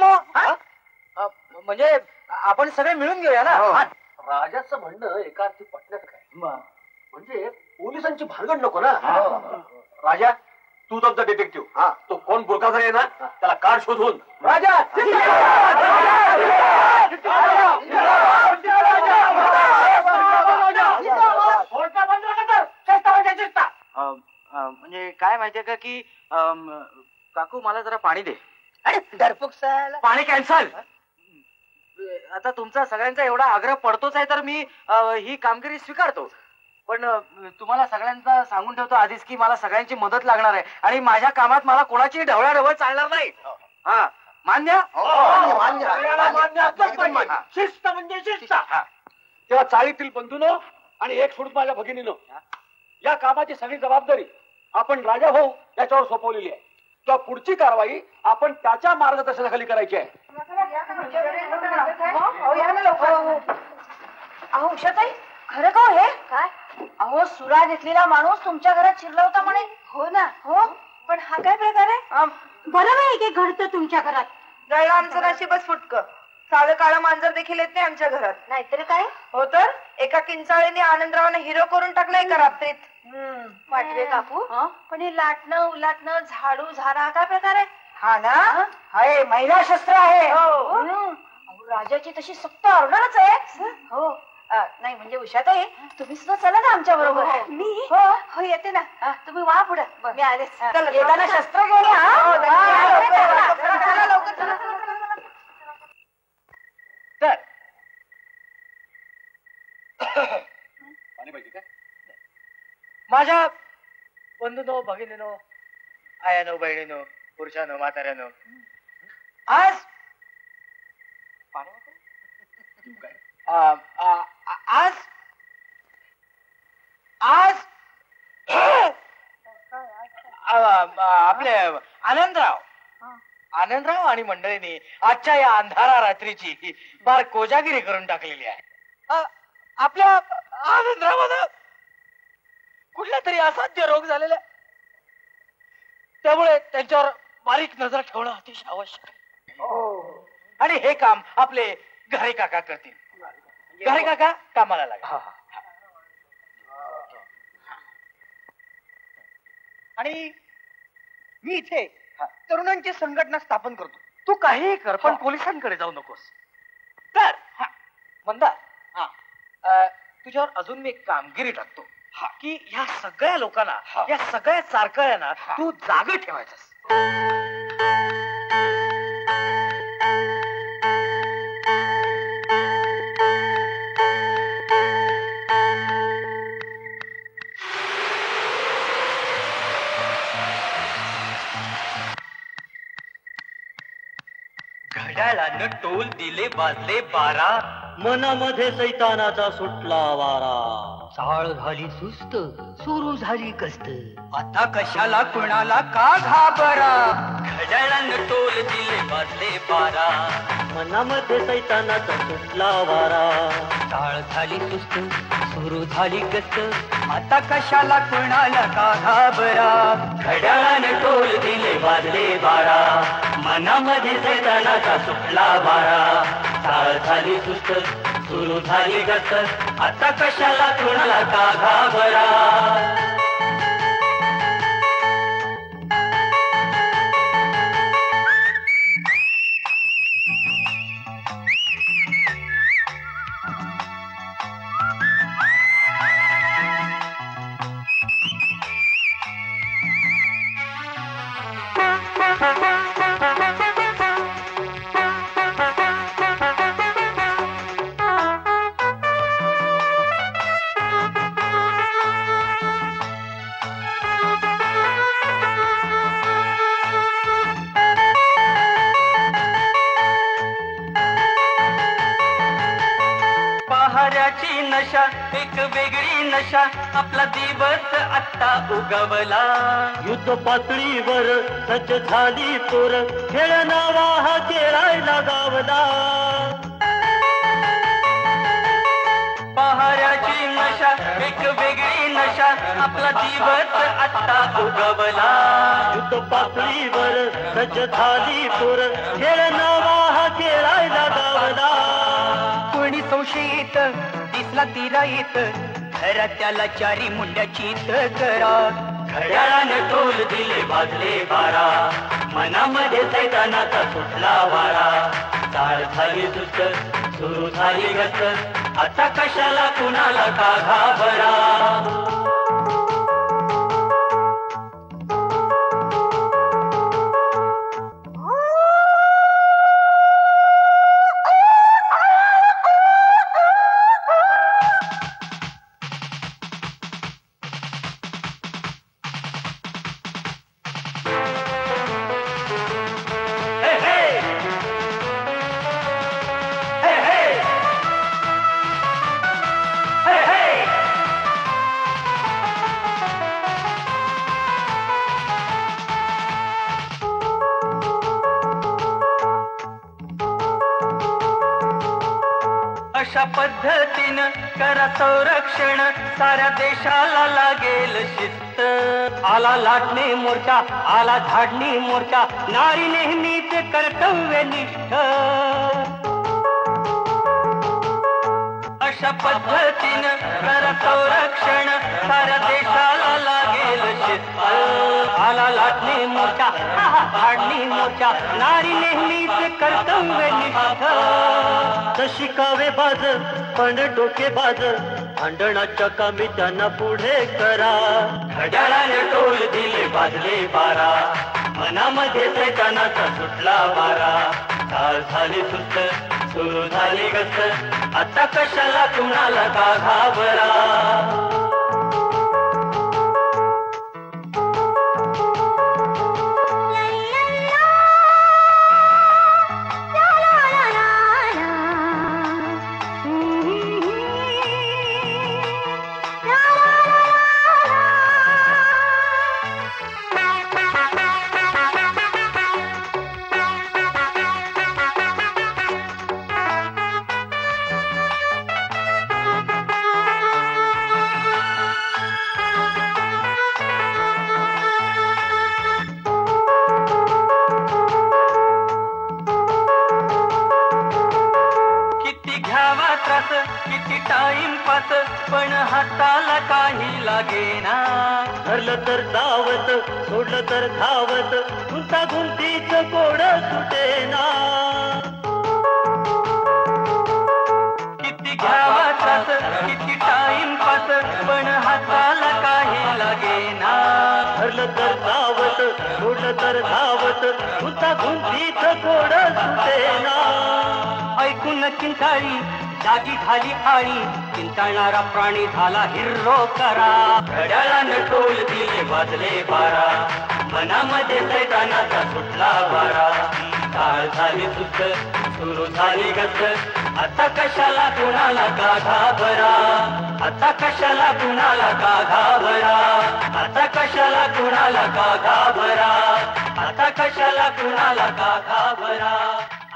म्हणजे आपण सगळे मिळून घेऊया ना. राजाचं म्हणणं एका अर्थी पटण्याचं काय. म्हणजे पोलिसांची भानगड नको ना. राजा तू तुमचा डिटेक्टिव्ह. तो कोण बुरखाचा आहे ना त्याला कार शोधून. राजा म्हणजे काय माहितीये का की काकू मला जरा पाणी दे. दरपुक पाणी कॅन्सल. आता तुमचा सगळ्यांचा एवढा आग्रह पडतोच आहे तर मी ही कामगिरी स्वीकारतो. पण तुम्हाला सगळ्यांचा सांगून ठेवतो आधीच की मला सगळ्यांची मदत लागणार आहे आणि माझ्या कामात मला कोणाची ढवळाढवळ चालणार नाही. हा मान्य. शिस्त म्हणजे शिस्त. तेव्हा चाळीतील बंधूनो आणि एक सोडून माझ्या भगिनीनो या कामाची सगळी जबाबदारी आपण राजा भाऊ याच्यावर सोपवलेली आहे. तेव्हा पुढची कारवाई आपण त्याच्या मार्गदर्शनाखाली करायची आहे. अहो उषाताई खरं का हे काय. अहो सुरा घेतलेला माणूस तुमच्या घरात शिरला होता म्हणे. हो ना. हो पण हा काय प्रकार आहे. बरं नाही की घडतं तुमच्या घरात. जळलं आमचं नशीबच फुटकं. साधं काळं मांजर देखील येत नाही आमच्या घरात. नाहीतरी काय. हो तर एका किंचाळीने आनंदरावने हिरो करून टाकलाय का रात्रीत. वाटवे काकू पण हे लाटणं उलाटणं झाडू झारा काय प्रकार आहे. हा ना आहे महिला शस्त्र आहे. अहो, राजाची तशी सक्त ऑर्डरच आहे. हो नाही म्हणजे उषाताई तुम्ही सुद्धा चला ना आमच्या बरोबर. मी हो हो येते ना. तुम्ही वा पुढे मी आले. येताना शस्त्र घेऊन या. चला लवकर चला. तर पाणी पाहिजे काय? माझ्या बंधूनो भगिनीनो आयानो बहिणीनो पुरुषानो म्हाताऱ्यानो आज आज आज आपले आनंदराव आणि मंडळींनी आजच्या या अंधारा रात्रीची फार कोजागिरी करून टाकलेली आहे. आपल्या आनंदरावाला कुठला तरी असाध्य रोग झालेला, त्यामुळे त्यांच्यावर बारीक नजर ठेवणं अतिशय आवश्यक आहे. आणि हे काम आपले घरे काका करतील. घरे काका कामाला लागला. आणि मी इथे तरुणांची संघटना स्थापन करतो. तू काहीही कर पण पोलिसांकडे जाऊ नकोस. तर मंदा तुझ्यावर अजून मी एक कामगिरी टाकतो की ह्या सगळ्या लोकांना या सगळ्या चारकळ्यांना तू जागे ठेवायचंस. घड्याळानं टोल दिले वाजले 12, मनामध्ये सैतानाचा सुटला वारा. चाळ झाली सुस्त, सुरू झाली कस्त, आता कशाला कुणाला का घाबरा. घड्याळानं टोल दिले वाजले 12, मनामध्ये सैतानाचा सुटला वारा. चाळ झाली सुस्त, सुरू झाली कस्त, आता कशाला कुणाला का घाबरा. घड्याळानं टोल दिले वाजले 12, मनामध्ये सैतानाचा सुटला वारा. चाळ झाली सुस्त, सुरू झाली गस्त, आता कशाला कुणाला का घाबरा. नशा एक वेगळी नशा, आपला दिवस आत्ता उगवला. युद्ध पातळीवर सज्ज झाली पोर, खेळ नावा हा खेळायला गावला. पहाऱ्याची नशा एक वेगळी नशा, आपला दिवस आत्ता उगवला. युद्ध पातळीवर सज्ज झाली पोर, खेळ नावा हा खेळायला गावला. कोणी संशयित दिसला तिराईत, घरात त्याला चारी मुंड्याची करा. घड्याळानं टोल दिले वाजले 12, मनामध्ये सैतानाचा सुटला वारा. चाळ झाली सुस्त, सुरू झाली गस्त, आता कशाला कुणाला का घाबरा. अशा पद्धतीनं करा संरक्षण, साऱ्या देशाला लागेल शिस्त. आला लाटणे मोर्चा, आला झाडणी मोर्चा, नारी नेहमीच कर्तव्यनिष्ठ. अशा पद्धतीनं करा संरक्षण, साऱ्या देशाला लागेल शिस्त. झाला लाटणे मोर्चा फाडणी मोर्चा नारी नेहमीच कर्तव्य निष्ठ शिकावे बाज पण डोके बाज भांडणाच्या कामी त्यांना पुढे करा घड्याळाने टोल दिले बाजले बारा मनामध्ये सैतानाचा सुटला वारा चाल झाली सुस्त सुरू झाली गस्त आता कशाला कुणाला का घाबरा किती टाइम पास पण हाताला काही लागेना धरलं तर धावत सोडलं तर धावत गुंतागुंतीच कोड सुटेना किती घ्यावा त्रास किती टाइम पास पण हाताला काही लागेना धरलं तर धावत सोडलं तर धावत गुंतागुंतीच कोड सुटेना ऐकून चिंताळी जागी झाली आळी चिंताळणारा प्राणी झाला हिरो करा घड्याळानं टोल दिले वाजले बारा मनामध्ये सैतानाचा सुटला वारा काळ झाली सुस्त सुरू झाली गस्त आता कशाला कुणाला का घाबरा आता कशाला कुणाला का घाबरा आता कशाला कुणाला का घाबरा आता कशाला कुणाला का घाबरा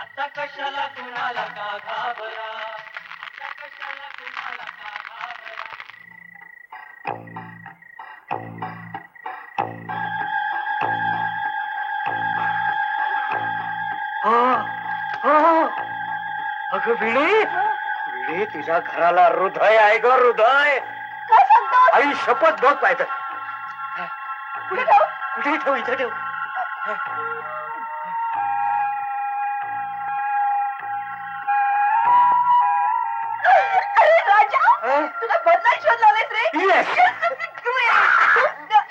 आता कशाला कुणाला का घाबरा अगं विळे तुझ्या घराला हृदय आहे ग हृदय आई शपथ बघ पाहिजे कुठे ठेव इथे ठेव तुला बदलाय शोध लावलेस रे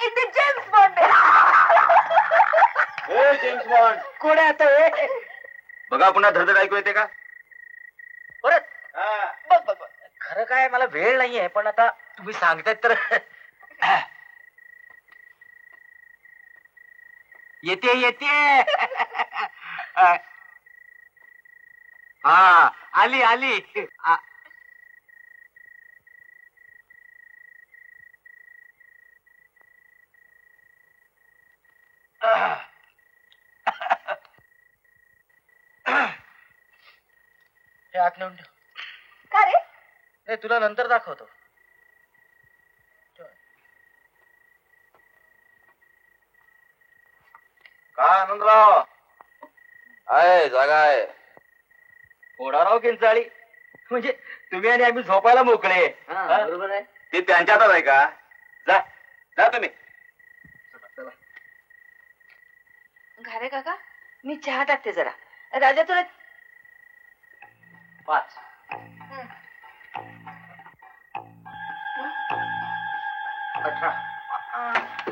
इथे जेम्स बॉन्ड जेम्स बॉन्ड कोण आहे आता बघा पुन्हा धडधड ऐकू येते का परत बघ बघ बघ. खरं काय मला वेळ नाहीये पण आता तुम्ही सांगताय तर येते येते हा आली आली हे आत नेऊन ठेव का रे नाही तुला नंतर दाखवतो का आनंदराव आहे जागा आहे फोडाराव किंचाळी म्हणजे तुम्ही आणि आम्ही झोपायला मोकळे बरोबर आहे ते त्यांच्या हातात आहे का जा जा तुम्ही घारे काका मी चहा टाकते जरा राजा तुला 5 18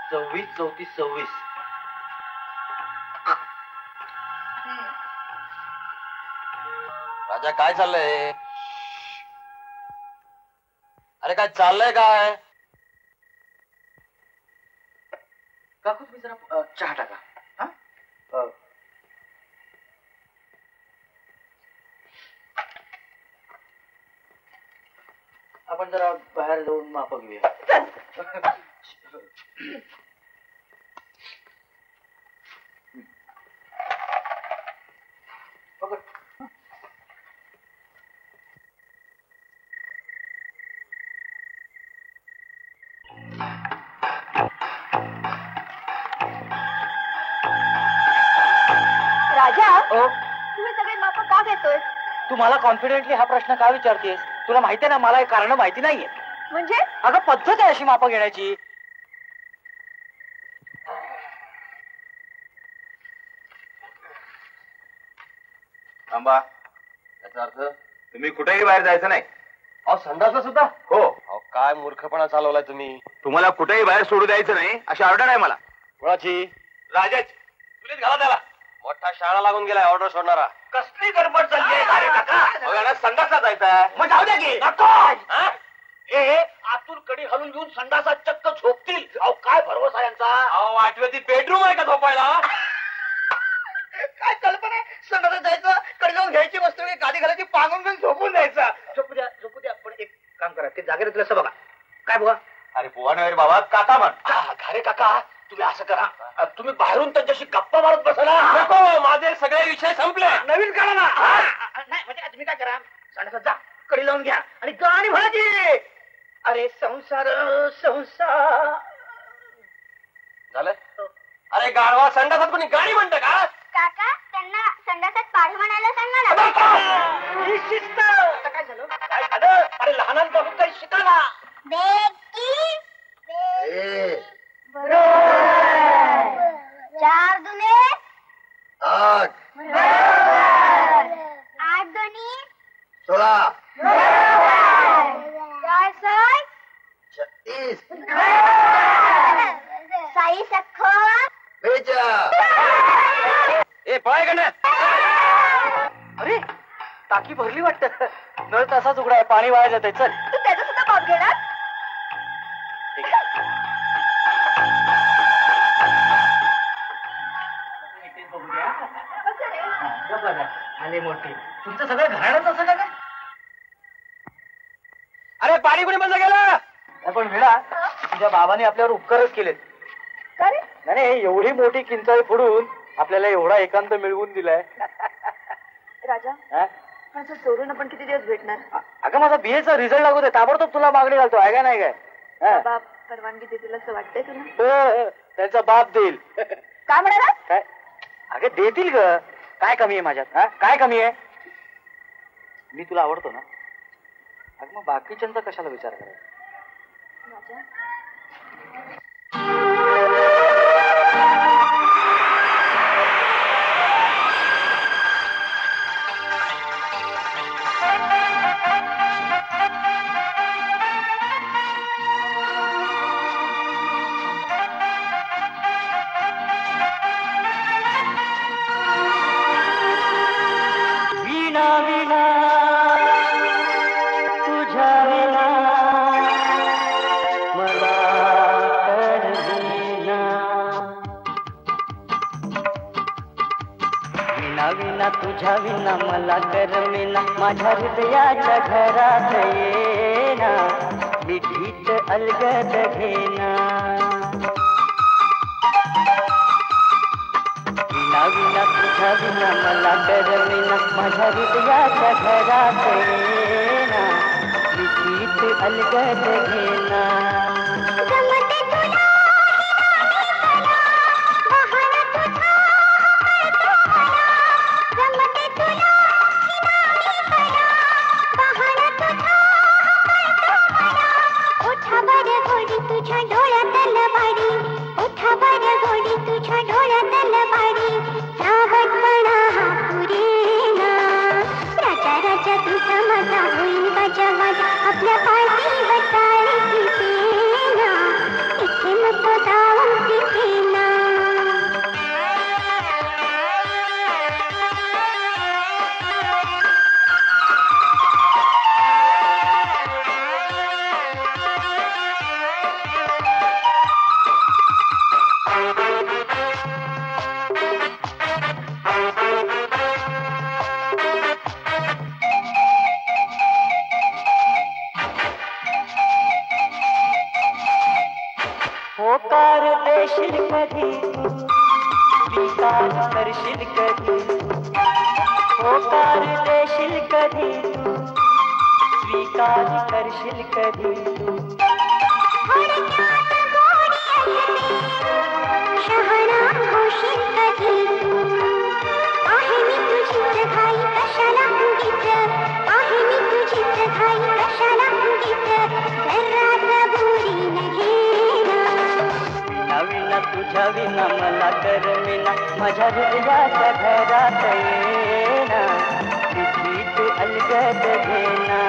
26 34 26 राजा काय चाललंय अरे काय चाललंय काय काकू तुम्ही जरा चहा टाका हा आपण जरा बाहेर जाऊन माप घेऊया राजा तुम्ही सगळे माप का घेतोय तू मला कॉन्फिडेंटली हा प्रश्न का विचारतेस तुला माहितीये ना, मला हे कारण माहिती नाहीये. म्हणजे अगं पद्धत आहे अशी मापं घेण्याची. थांबा, याचा अर्थ तुम्ही कुठेही बाहेर जायचं नाही. अहो संडासला सुद्धा? हो. अहो काय मूर्खपणा चालवलाय तुम्ही. तुम्हाला कुठेही बाहेर सोडू द्यायचं नाही अशी ऑर्डर आहे मला. कोणाची? राजाची. तुलीच घाला त्याला. मोठा शाळा लागून गेलाय ऑर्डर सोडणारा. कसली गडबड चालली आहे अरे काका? संडासला जायचंय. मग जाऊ द्या की. हे आतून कडी हलून घेऊन संडासात चक्क झोपतील. अहो काय भरवसा यांचा. अहो आठव्याची बेडरूम आहे का झोपायला? काय कल्पना आहे? संडासात जायचं, कडे जाऊन घ्यायची वस्तू, गादी घालायची, पांगून घेऊन झोपून जायचं. झोपू द्या. पण एक काम करा, ते जागेत असं बघा. काय बघा? अरे बुवा नाही बाबा, काका म्हण. अरे काका तुम्ही असं करा, तुम्ही बाहेरून त्यांच्याशी गप्पा मारत बसा ना. नको, माझे सगळे विषय संपले. नवीन करा ना. नाही म्हणजे तुम्ही काय करा, संडासात जा, कडी लावून घ्या आणि गाणी म्हणायची. अरे संसार संसार. झालं? अरे गाढवा, संडासात कोणी गाणी म्हणतं का? काका त्यांना संडासात पाढ म्हणायला सांगा ना. ही शिस्त. आता काय झालं? काय झालं? अरे लहानांपासून काही शिका ना. चार दुने 8 8 दोन्ही 16 चार साय 36 साई सख्खो 42. ए पळाय का नाही? अरे टाकी भरली वाटत. नळ तसाच उघडा आहे, पाणी वाया जाते. चल तू त्याचा सुद्धा बाप घेणार? आले मोठी. तुमचं सगळं घराणंच असं का काय? अरे पाणी कोणी बंद केलं? पण वेळा तुझ्या बाबाने आपल्यावर उपकारच केलेत. का रे? नाही एवढी मोठी किंचाळी फोडून आपल्याला एवढा एकांत मिळवून दिलाय. राजा हा? पण असं चोरून आपण किती दिवस भेटणार? अगं माझा बीएचा रिझल्ट लागू दे, ताबडतोब तुला मागणी घालतो. आहे का नाही काय? हा? बाप परवानगी देतील असं वाटतंय तुला? हो, त्यांचा बाप देईल. काय म्हणाला? काय? अगं देतील ग. काय कमी आहे माझ्यात? हा? काय कमी आहे? मी तुला आवडतो ना. अगं मग बाकीच्यांचा कशाला विचार करायचा? राजा वीणा वीणा तुझ्या विना मला करवीना. वीणा वीणा तुझ्या विना मला करमेना. माझ्या हृदयाच्या घरात येना, मिठीत अलगद घेना. वीणा वीणा तुझ्या विना मला करमेना. माझ्या हृदयाच्या घरात येना, मिठीत अलगद घेना. जमते तुला बहाना तुझा आवडतो मला. जमते तुला बहाना तुझा आवडतो मला. उठा बरं गोडी तुझ्या डोळ्यात लबाडी. उठा बरं गोडी तुझ्या डोळ्यात लबाडी. चाहतपणा हा पुरेना. राजा राजा तुझा माझा होईल बाजा बाजा. आपल्या पाठीवर टाळी दिसेना. इथे नको जाऊ तिथे ना. होकार देशील कधी तू, स्वीकार करशील कधी. होकार देशील कधी तू, स्वीकार करशील कधी तू. थोडक्यात गोडी असते, शहाणा होशील कधी तू. आहे मी तुझीच घाई कशाला उगीच. आहे मी तुझीच घाई विना मला करमेना माझ्या हृदयाच्या घरात येना विधीत अलगद घेना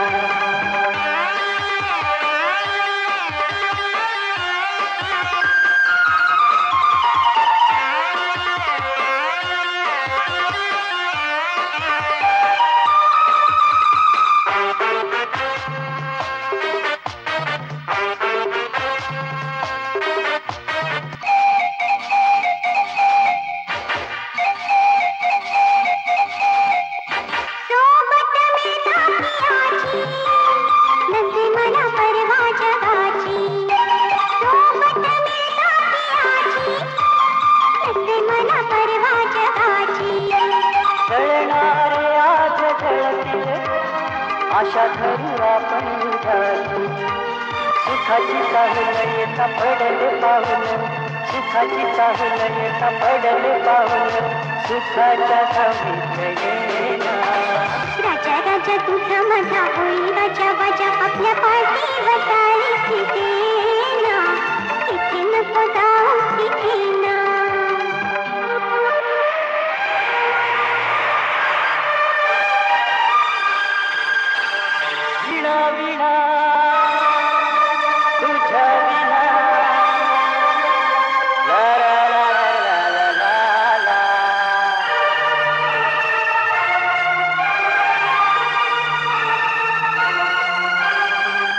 आशा धरू आपण झाली सुखाची चाहूल येता पडले पाऊल सुखाची चाहूल येता पडले पाऊल सुखाच्या सामील येना राजा राजा तुझा माझा होई राजा बाजा आपल्या पाठीवर ताळी देना इथे नको जाऊ तिथे ना विना तुझ्या विना ला ला ला ला ला ला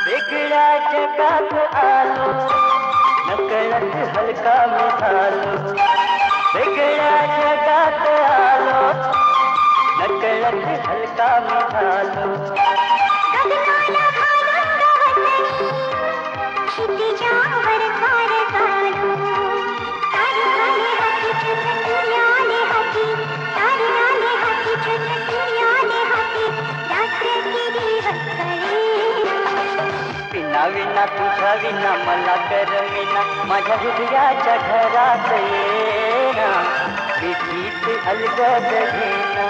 वेगळ्या जगात आलो नकळत हलका मी झालो वेगळ्या जगात आलो नकळत हलका मी झालो क्षितिजावर खार काढू तारुणाने हाती सूर्याने हाती तारुणाने हाती सूर्याने हाती रात्र दिवस विना विना तुझ्या विना मला करमेना माझ्या हृदयाच्या घरात येना विधीत अलगद घेना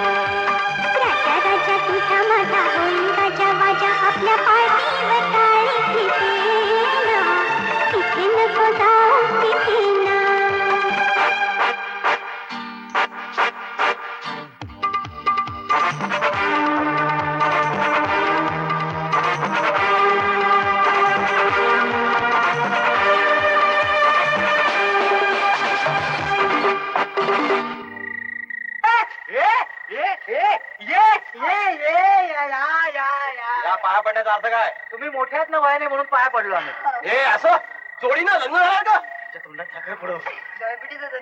राजा राजा तुझा माझा होई राजा बाजा आपल्या पाठीवर ताळी देना तिथे नको जाऊ तिथे ना पाया पडण्याचा अर्थ काय तुम्ही मोठ्यात ना वयाने म्हणून पाया पडलो आम्ही हे असं जोडीनं लग्न झालं का तुमच्या तोंडात साखर पडो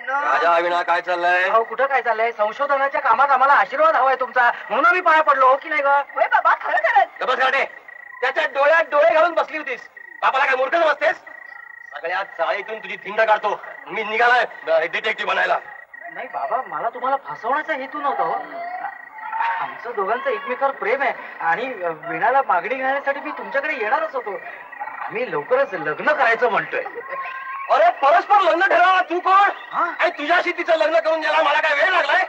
राजा अविना काय चाललंय अहो कुठं काय चाललंय संशोधनाच्या कामात आम्हाला आशीर्वाद हवाय तुमचा म्हणून आम्ही पाया पडलो हो की नाही ग बाबा खरं खरंच गबस गाठे त्याच्या डोळ्यात डोळे घालून बसली होतीस बापाला काय मूर्ख बसतेस सगळ्या चाळीतून तुझी धिंड काढतो मी निघालाय डिटेक्टिव्ह बनायला नाही बाबा मला तुम्हाला फसवण्याचा हेतू नव्हता हो आमचं दोघांचं एकमेकावर प्रेम आहे आणि वीणाला मागणी घालण्यासाठी मी तुमच्याकडे येणारच होतो आम्ही लवकरच लग्न करायचं म्हणतोय अरे परस्पर लग्न ठरवला तू कोण आणि तुझ्याशी तिचं लग्न करून द्यायला मला काय वेळ लागलाय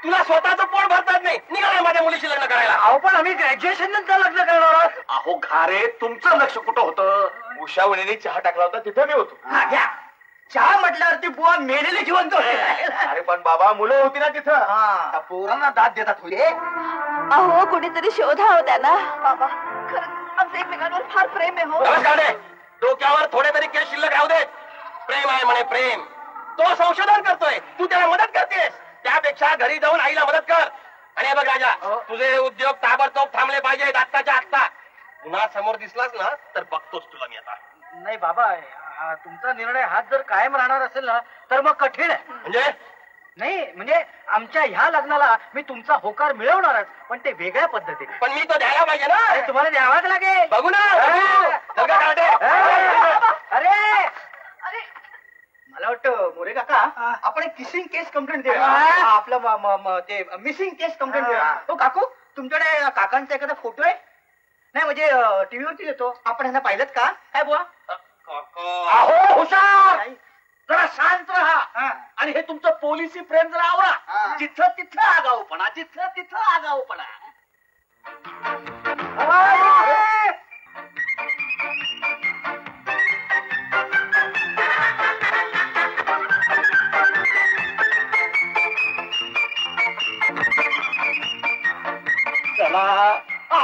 तुला स्वतःचं पोट भरतात नाही निघालाय माझ्या मुलीशी लग्न करायला अहो पण आम्ही ग्रॅज्युएशन नंतर लग्न करणार आहोत अहो घारे तुमचं लक्ष कुठं होतं उषा वहिनीने चहा टाकला होता तिथं मी होतो चहा म्हटल्यावरती बुवा मेलेले जिवंत होते अरे पण बाबा मुलं होती ना तिथं त्या पोरांना दाद देतात होते अहो कुणीतरी शोधा त्यांना बाबा खरंच आमचं एकमेकांवर फार प्रेम आहे हो नमस्कार डोक्यावर थोडे तरी केस शिल्लक राहू देत प्रेम आहे म्हणे प्रेम तो संशोधन करतोय तू त्याला मदत करतेस त्यापेक्षा घरी जाऊन आईला मदत कर आणि हे बघ राजा तुझे उद्योग ताबडतोब थांबले पाहिजेत आत्ताच्या आत्ता पुन्हा समोर दिसलास ना तर बघतोच तुला मी आता नाही बाबा तुमचा निर्णय हाच जर कायम राहणार असेल ना तर मग कठीण आहे म्हणजे नाही म्हणजे आमच्या ह्या लग्नाला मी तुमचा होकार मिळवणारच पण ते वेगळ्या पद्धतीने पण मी तो द्यायला पाहिजे ना अरे तुम्हाला द्यावाच लागेल बघू ना चल का काढे? अरे मला वाटतं मोरे काका आपण एक किसिंग केस कंप्लेंट देऊया आपलं ते मिसिंग केस कंप्लेंट देऊया हो काकू तुमच्याकडे काकांचा एखादा फोटो आहे नाही म्हणजे टीव्हीवरती येतो आपण ह्यांना पाहिलं का काय बुवा अहो हुशार जरा शांत राहा आणि हे तुमचं पोलिसी प्रेम जरा आवरा जिथं तिथं आगाऊपणा जिथं तिथं आगाऊपणा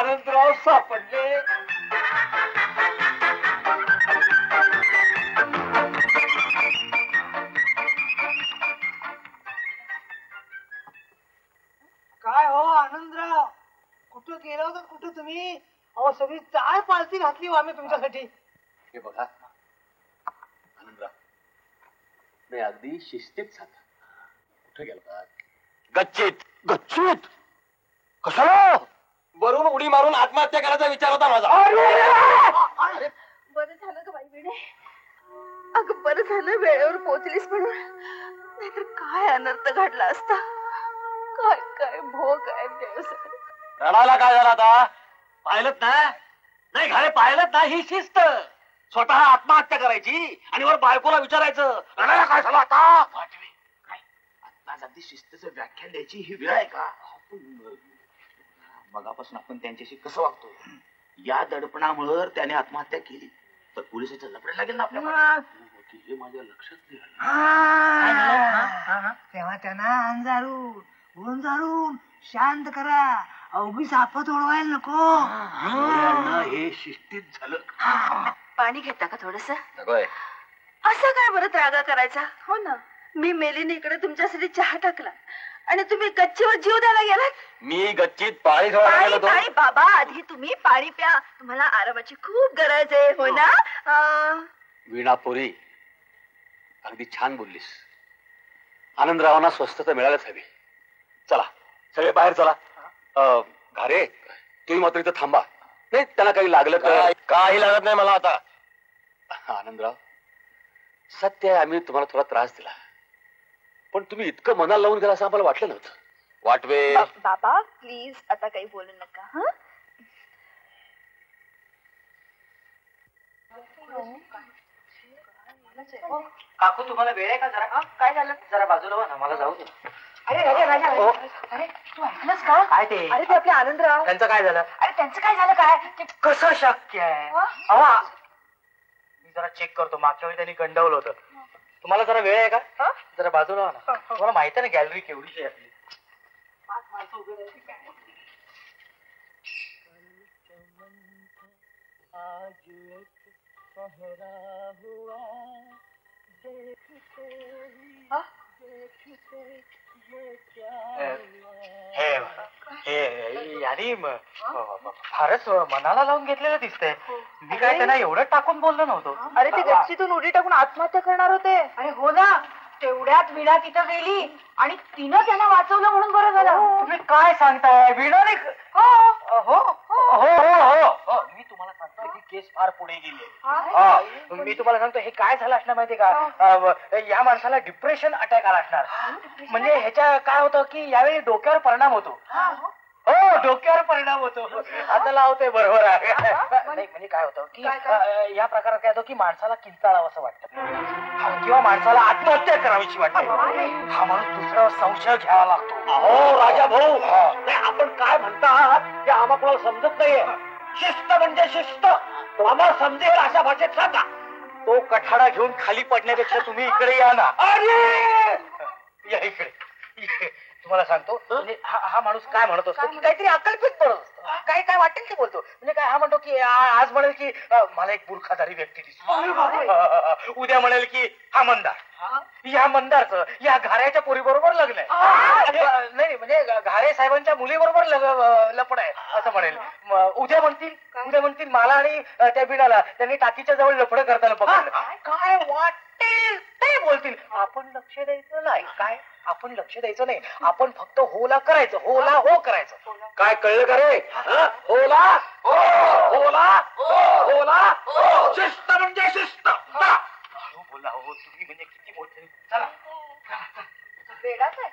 आनंदराव सापडले. काय हो आनंदराव, कुठं गेला होता कुठं तुम्ही? अहो सगळी चाळ पालती घातली हो आम्ही तुमच्यासाठी. हे बघा आनंदराव, मी अगदी शिस्तीत सांगा, कुठे गेला? गच्चीत. गच्चीत कशाला? वरून उडी मारून आत्महत्या करायचा विचार होता माझा. बरं झालं ग बाई वेडे. अगं बरं झालं वेळेवर पोहोचलीस म्हणून, नाहीतर काय अनर्थ घडला असता. काय काय भोग आहे व्यवसाय. रडायला काय झाला आता? पाहिलंच ना? नाही घाले पाहिलंच ना? ही शिस्त. स्वतः आत्महत्या करायची आणि वर बायकोला विचारायचं रडायला काय झालं आता? आज अगदी शिस्तीचं व्याख्यान द्यायची ही वेळ आहे का? मगापासून आपण त्यांच्याशी कसं वागतो, या दडपणामुळे त्याने आत्महत्या केली तर पोलिसाच्या लपडे लागेल ना आपल्याला. हे माझ्या लक्षात नाही आलं. तेव्हा त्यांना अंजारून गोंजारून शांत करा. अवघीच आपत ओढवायला नको. हे शिस्तीत झालं. पाणी घेता का थोडस? सगळं असं काय बरं त्रागा करायचा? हो ना, मी मेलीने इकडे तुमच्यासाठी चहा टाकला आणि तुम्ही गच्चीवर जीव द्यायला गेलात. मी गच्चीत पाणी सोडायला गेलो होतो. पाणी बाबा, आधी तुम्ही पाणी प्या. तुम्हाला आरामाची खूप गरज आहे. हो ना? वीणापुरी, अगदी छान बोललीस. आनंदरावांना स्वस्थता मिळायलाच हवी. चला सगळे बाहेर चला. घारे, तुम्ही मात्र इथं थांबा. नाही त्यांना काही लागलं तर? काही लागत नाही मला आता. आनंदराव, सत्य आहे, आम्ही तुम्हाला थोडा त्रास दिला, पण तुम्ही इतकं मनाला लावून गेला असं आम्हाला वाटलं नव्हतं. वाटवे. बाबा प्लीज आता काही बोलू नका. हा, काकू तुम्हाला वेळ आहे का जरा? काय झालं? जरा बाजूला व्हा ना, मला जाऊ दे. अरे अरे राजा, अरे तू ऐकलंस का? काय ते? अरे ते आपले आनंदराव. त्यांचं काय झालं? अरे त्यांचं काय झालं? काय ते कसं शक्य आहे? अहो, मी जरा चेक करतो. मागच्या वेळी त्यांनी गंडवलं होतं. तुम्हाला जरा वेळ आहे का? जरा बाजूला व्हा ना. तुम्हाला माहिती आहे ना गॅलरी केवढीची आहे आपली. आणि फारच मनाला लावून घेतलेलं दिसतंय. मी काय त्यांना एवढं टाकून बोललो नव्हतो. अरे ते गच्चीतून उडी टाकून आत्महत्या करणार होते. अरे हो ना, तेवढ्यात वीणा तिथं गेली आणि तिनं त्यांना वाचवलं म्हणून बरं झालं. तुम्ही काय सांगताय? वीणाने? हो हो हो हो हो, मी तुम्हाला सांगतो ही केस फार पुढे गेली. मी तुम्हाला सांगतो हे काय झालं असणार माहितीये का? या माणसाला डिप्रेशन अटॅक आला असणार. म्हणजे ह्याच्या काय होतं की यावेळी डोक्यावर परिणाम होतो. हो, डोक्यावर परिणाम होतो. आता लावतोय बरोबर आहे. नाही म्हणजे काय होतं की या प्रकारात काय होतं की माणसाला किंचाळावं असं वाटतं किंवा माणसाला आत्महत्या करावीची वाटते. हा माणूस दुसऱ्यावर संशय घ्यावा लागतो. अहो राजा भाऊ, नाही आपण काय म्हणतात ते आम्हाला कोणाला समजत नाहीये. शिस्त म्हणजे शिस्त, आम्हाला समजेल अशा भाषेत सांगा. तो कठाडा घेऊन खाली पडण्यापेक्षा तुम्ही इकडे या ना. अरे या इकडे. तुम्हाला सांगतो म्हणजे हा माणूस काय म्हणत असतो की काहीतरी अकल्पित बोलत असतो. काय काय वाटेल ते बोलतो. म्हणजे काय हा म्हणतो की आज म्हणेल की मला एक बुरखाधारी व्यक्ती दिसतो. उद्या म्हणेल की हा मंदार. या मंदारचं या घाऱ्याच्या पोरी बरोबर लग्न आहे. नाही म्हणजे घारे साहेबांच्या मुलीबरोबर लपड आहे असं म्हणेल. उद्या म्हणतील मला आणि त्या बिडाला त्यांनी टाकीच्या जवळ लफडं करताना पकडलं. काय वाटेल ते बोलतील. आपण लक्ष द्यायचं नाही. काय आपण लक्ष द्यायचं नाही. आपण फक्त होला करायचं. होला हो करायचं. काय कळलं का रे? होला होला होला, शिस्त म्हणजे शिस्त. हळू बोला हो तुम्ही, म्हणजे किती मोठे. चला वेडाच आहे.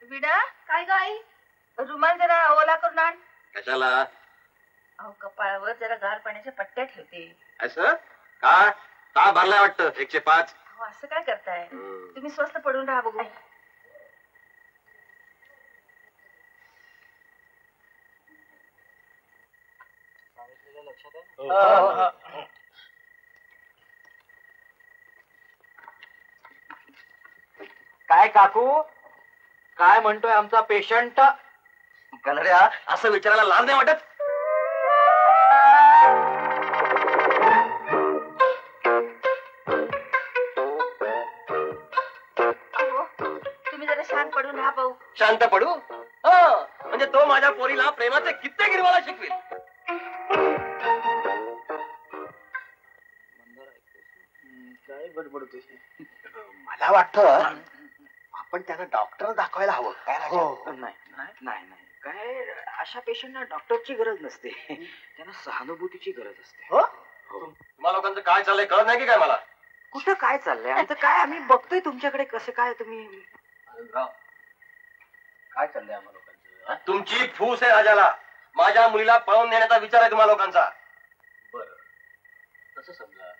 विडा काय गाई, रुमाल जरा ओला करून आण. कशाला? अहो कपाळावर जरा गार पाण्याच्या पट्ट्या ठेवते. असं का? का भरलाय वाटतं 105? अहो असं काय करताय तुम्ही? स्वस्त पडून राहा बघू. काय काकू, काय म्हणतोय आमचा पेशंट? कलड्या, असं विचारायला लाज नाही वाटत? तुम्ही जरा शांत पडून राहा भाऊ. शांत पडू? म्हणजे तो माझ्या पोरीला प्रेमाचे कित्ते गिरवाला शिकवेल. काय बडबडतोय? मला वाटतं आपण त्यांना डॉक्टर दाखवायला हवं. काय राजा? नाही नाही नाही नाही, काय अशा पेशंटना डॉक्टरची गरज नसते, त्यांना सहानुभूतीची गरज असते. हो? तुम्हा लोकांचं काय चाललंय कळत नाही की काय मला? कुठं काय चाललंय आमचं? काय आम्ही बघतोय तुमच्याकडे कसं काय तुम्ही. काय चाललंय आम्हा लोकांचं? तुमची फूस आहे राजाला. माझ्या मुलीला पळवून नेण्याचा विचार आहे तुम्हा लोकांचा. बरं, तसं समजा.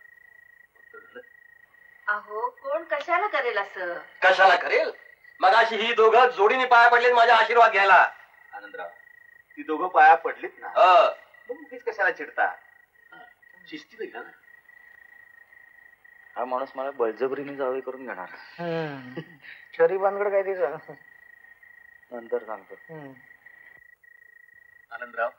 अहो कोण कशाला करेल असं? कशाला करेल? मगाशी ही दोघं जोडीने पाया पडलेत माझ्या आशीर्वाद घ्यायला. आनंदराव, ती दोघं पाया पडलीत ना, मग तीच कशाला चिडता? शिस्तीने घ्या ना. हा माणूस मला बळजबरीने जावे करून घेणार. शरी बांधगड काय ते नंतर सांगतो. आनंदराव,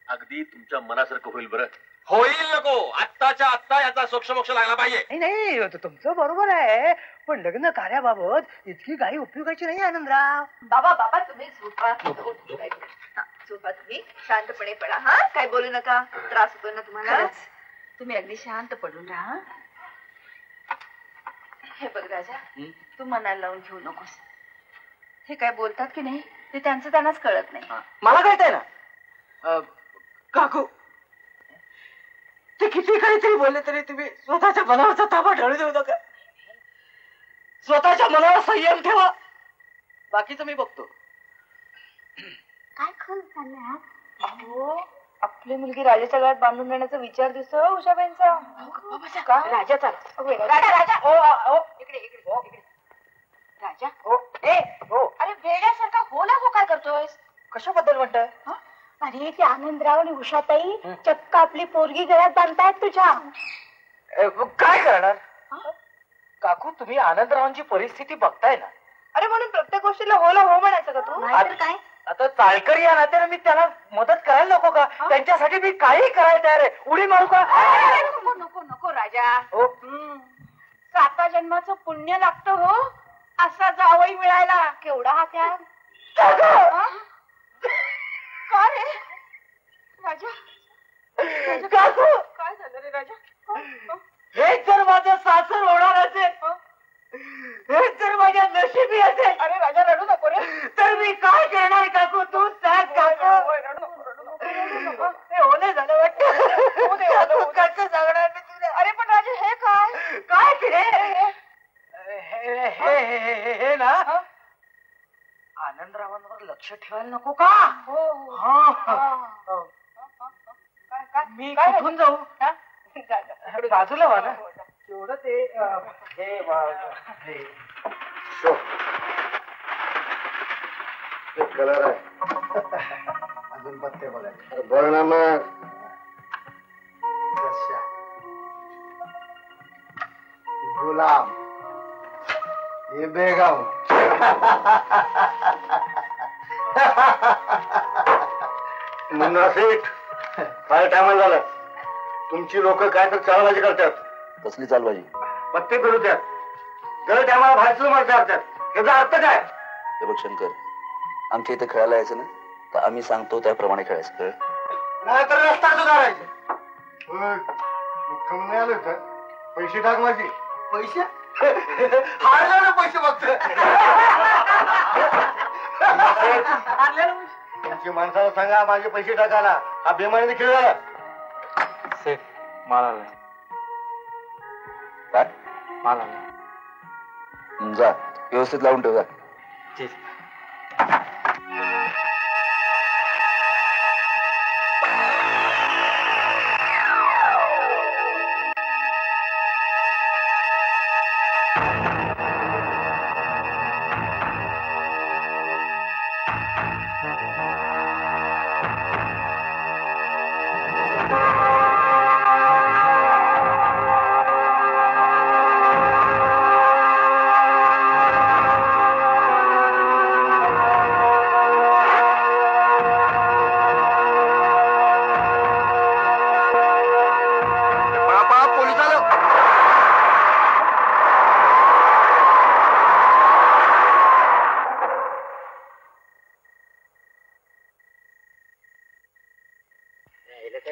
अगदी तुमच्या मनासारखं होईल. बरं होईल नको, आत्ताच्या आत्ता याचा सोक्षमोक्ष लागला पाहिजे. नाही तुमचं बरोबर आहे, पण लग्न कार्याबाबत इतकी काही उपयोगाची नाही आनंदराव. बाबा बाबा तुम्ही झोपा. हा, झोपा तुम्ही, शांतपणे पडा. हा, काय बोलू नका, त्रास होतो ना तुम्हाला. तुम्ही अगदी शांत पडून राहा. हे बघ राजा, तू मनाला लावून घेऊ नकोस. हे काय बोलतात की नाही ते त्यांचं त्यांनाच कळत नाही. मला कळतंय ना काकू, ते किती काहीतरी बोलले तरी तुम्ही स्वतःच्या मनावरचा ताबा ढळू देऊ नका. स्वतःच्या मनावर संयम ठेवा. बाकीचं मी बघतो. काय खरं चाललंय? अहो आपली मुलगी राजाच्या गळ्यात बांधून देण्याचा विचार दिसतो उषाबाईंचा. राजाचा राजा राजा इकडे इकडे इकडे. राजा अरे वेड्यासारखा हो ना हो काय करतोयस? कशाबद्दल म्हणताय? अरे ते आनंदराव आणि उषाताई चक्क आपली पोरगी गळ्यात बांधतायत तुझ्या. काय करणार काकू, तुम्ही आनंदरावांची परिस्थिती बघताय ना. अरे म्हणून प्रत्येक गोष्टीला होला हो म्हणायचं का तू? नाहीतर काय? आता चाळकरी या नात्याने मी त्यांना मदत करायला नको का? त्यांच्यासाठी मी काही करायला तयार आहे. उडी मारू का? नको नको नको राजा. हो. 7 जन्माचं पुण्य लागतं हो असा जावई मिळायला. केवढा हा त्या का रे राजा? काकू, काय झालं रे राजा? हेच जर माझं सासर होणार असेल, हेच जर माझ्या नशिबी असेल, अरे राजा रडू नको रे. तर मी काय करणार काकू? तू सांग काकू. ते होणे झालं वाटतं. कसं सांगणार मी तुला? अरे पण राजा हे काय? काय हे ना, आनंदरावांवर लक्ष ठेवायला नको का? मी कुठून जाऊ? बाजूला व्हा ना. एवढं ते कलर आहे. अजून पत्ते बघायचे. बघ ना मग. गुलाम, हे बेगम. मुन्ना सेठ, काय टायमाला झालं? तुमची लोक काय तर चालबाजी करतात. कसली चालबाजी? पत्ते फिरू त्यात, दर टायमाला बाहेरचं मारतात. याचा अर्थ काय? हे बघ शंकर, आमच्या इथे खेळायला यायचं ना, तर आम्ही सांगतो त्याप्रमाणे खेळायचं. कळ? नाही तर रस्ता सुधारायचे. मुख्यम नाही आलं तर पैसे टाक माझे. पैसे हारला ना पैसे बघतो. तुमची माणसाला सांगा माझे पैसे टाकायला. हा बेमानीने खेळ झाला. सेठ मला काय? मला जा, व्यवस्थित लावून ठेव. जा.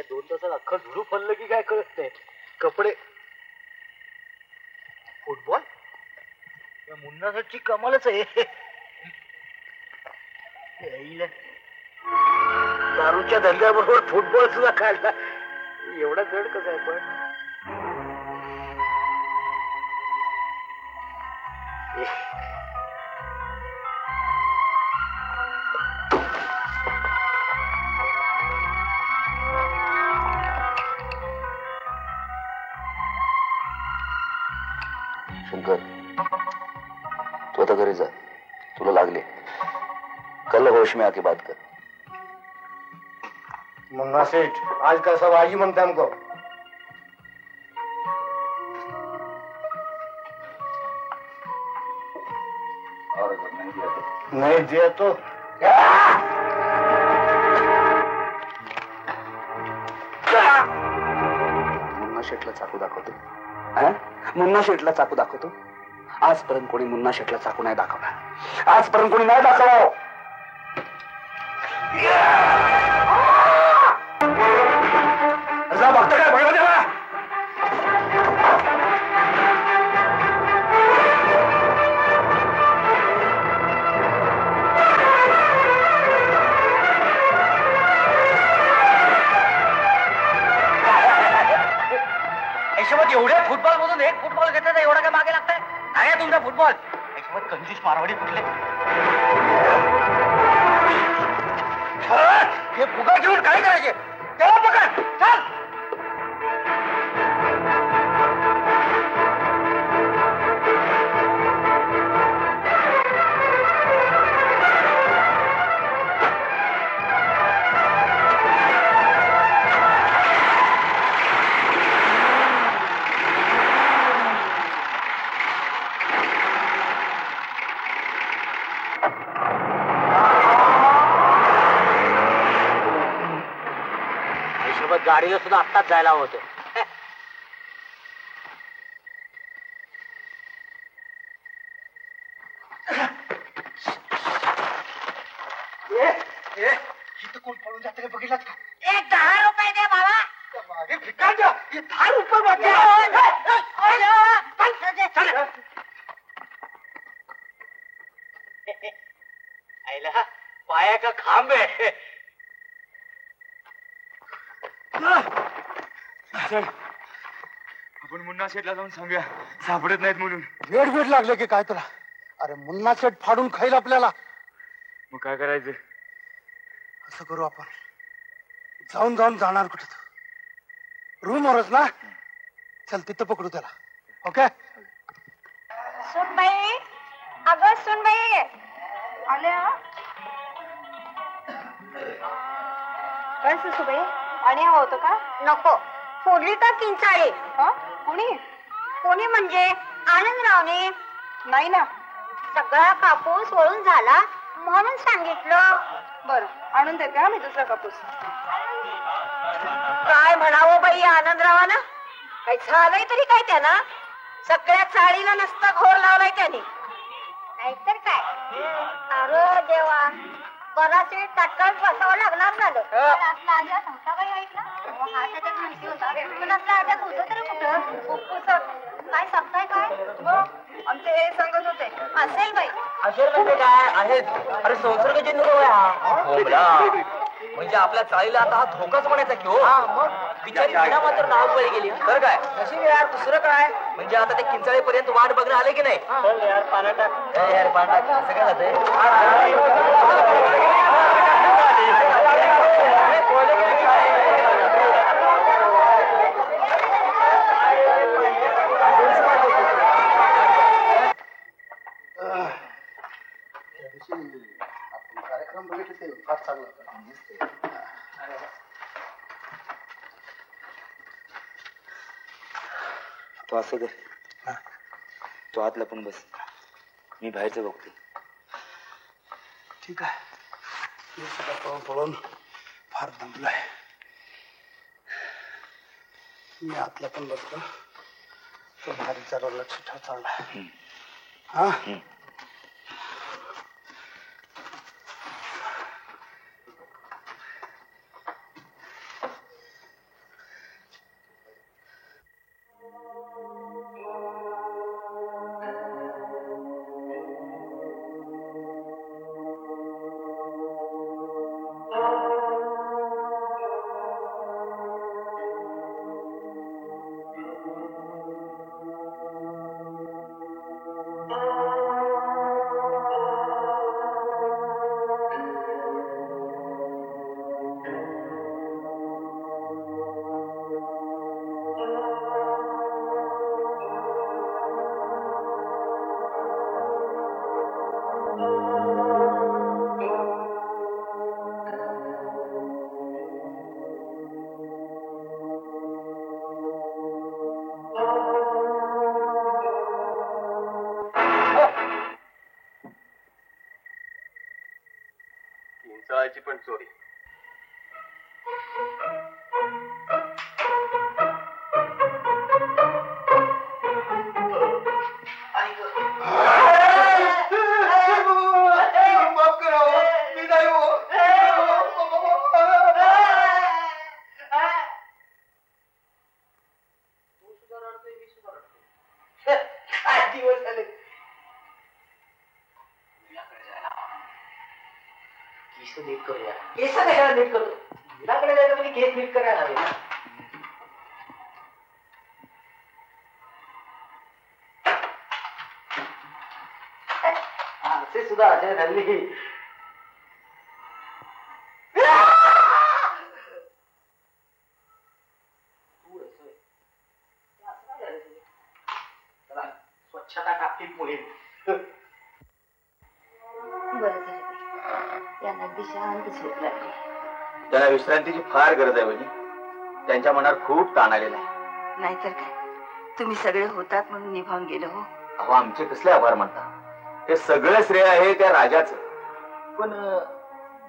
2 तासात अख्खं झुडू फललं की काय कळत नाही. कपडे फुटबॉल या मुन्नासाठी कमालच आहे. यायला. दारूच्या धंद्याबरोबर फुटबॉल सुद्धा काढला. एवढा जड कसं आहे पण. शंकर, तू आता घरी जा. तुला लागले. कल होश में आके बात कर. मुन्ना सेठ, आज का सब आज ही मनता है हमको. और अगर नहीं दिया तो नहीं दिया तो मुन्ना शेठला चाकू दाखवतो. हा? मुन्ना शेठला चाकू दाखवतो. आजपर्यंत कोणी मुन्ना शेठला चाकू नाही दाखवला. आजपर्यंत कोणी नाही दाखवलं. जा बघतो काय बघा त्याला. यशवंत एवढ्या फुटबॉल मधून एक फुटबॉल घेतला एवढा काय मागे लागताय. आहे तुमचा फुटबॉल. यशवंत कंजूस मारवाडी कुठले. हे फुगा घेऊन काय करायचे. तेव्हा पकड. चल. गाडीला सुद्धा आत्ताच जायला हवं होतं. इथं कोण पळून जातं का बघितलं का. एक 10 रुपये दे बाबा. मागे भिकार द्या. हे 10 रुपये मागे. आईला पाया का खांब आहे. आपण मुन्ना शेठला जाऊन सांगूया सापडत नाहीत म्हणून. वेट वेट लागले की काय तुला. अरे मुन्ना शेठ फाडून खाईल आपल्याला. मग काय करायचं. असं करू आपण जाऊन जाऊन जाणार कुठे रूमवरच ना. चल तिथं पकडू त्याला. ओके. सुन बाई. अगं सुन बाई. आल्या काय सुबाई. आणि हवं होतं का. नको. फोडली का किंचाळी. कोणी कोणी म्हणजे आनंदरावने. नाही ना. सगळा कापूस वळून झाला म्हणून सांगितलं. बर आणून देते हा मी दुसरा कापूस. काय म्हणावं बाई आनंदरावानं. काही झालंय तरी काय त्यानं. सगळ्या चाळीला नसता घोर लावलाय त्याने. नाहीतर काय. अरे देवा. बराच वेळ तात्काळ बसावं लागणार झालं. काय सांगताय काय. आमचे हे सांगत होते. असेल बाई. असेल म्हणजे काय आहेत. अरे संसर्गजन्य रोग आहे हा. म्हणजे आपल्या चाळीला आता हा धोकाच म्हणायचा की हो. बिचारी बिना मात्र नाव बळी गेली. तर काय नशीब यार. दुसरं काय म्हणजे आता ते किंचाळीपर्यंत वाट बघणं आले की नाही. यार पाण्यात टाक. यार पाण्यात टाक. असं काय कार्यक्रम बघितले फार चांगला. तो असं कर. तो आतला पण बस. मी बाहेरचं बघतो. ठीक आहे. पळून पळून फार दमलाय. मी आतला पण बसलो. तो बाहेरचा लक्ष ठेव. चाललाय. हा. चिंचळाची पण चोरी. दिवस झाले केस नीट करूया. केस कशाला नीट करतो? मुलाकडे जायचं म्हणजे केस नीट करायला हवे ना. असे सुद्धा असे झाली. स्वच्छता टाकतील मोहीम. बरं झालं त्यांना अगदी शांत झोप लागली. त्याला विश्रांतीची फार गरज आहे वहिनी. त्यांच्या मनावर खूप ताण आलेला आहे. नाहीतर काय, तुम्ही सगळे होतात म्हणून निभावून गेलो हो. अहो आमचे कसले आभार मानता? हे सगळं श्रेय आहे त्या राजाचं. पण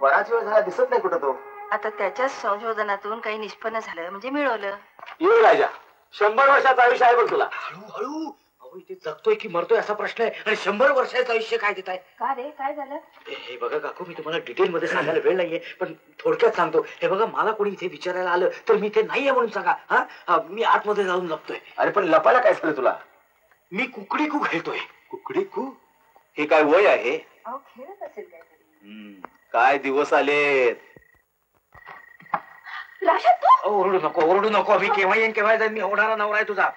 बराच वेळ झाला दिसत नाही कुठं तो. आता त्याच्याच संशोधनातून काही निष्पन्न झालं म्हणजे मिळवलं. ये राजा, 100 वर्षाचं आयुष्य आहे बघ तुला. हळूहळू. अहो इथे जगतोय की मरतोय असा प्रश्न आहे आणि 100 वर्षाचं आयुष्य काय देत आहे? का रे, काय झालं? हे बघा काकू, मी तुम्हाला डिटेल मध्ये सांगायला वेळ नाहीये, पण थोडक्यात सांगतो. हे बघा, मला कोणी इथे विचारायला आलं तर मी इथे नाहीये म्हणून सांगा. हा, मी आतमध्ये जाऊन लपतोय. अरे पण लपायला काय झालं तुला? मी कुकडी कू खेळतोय. कुकडी कू? हे काय वय आहे? अहो खेळत असेल काहीतरी. काय दिवस आलेत. राशा तू ओरडू नको, ओरडू नको. मी केव्हा येईन केव्हा जाईन. मी होणारा नवरा आहे तुझा.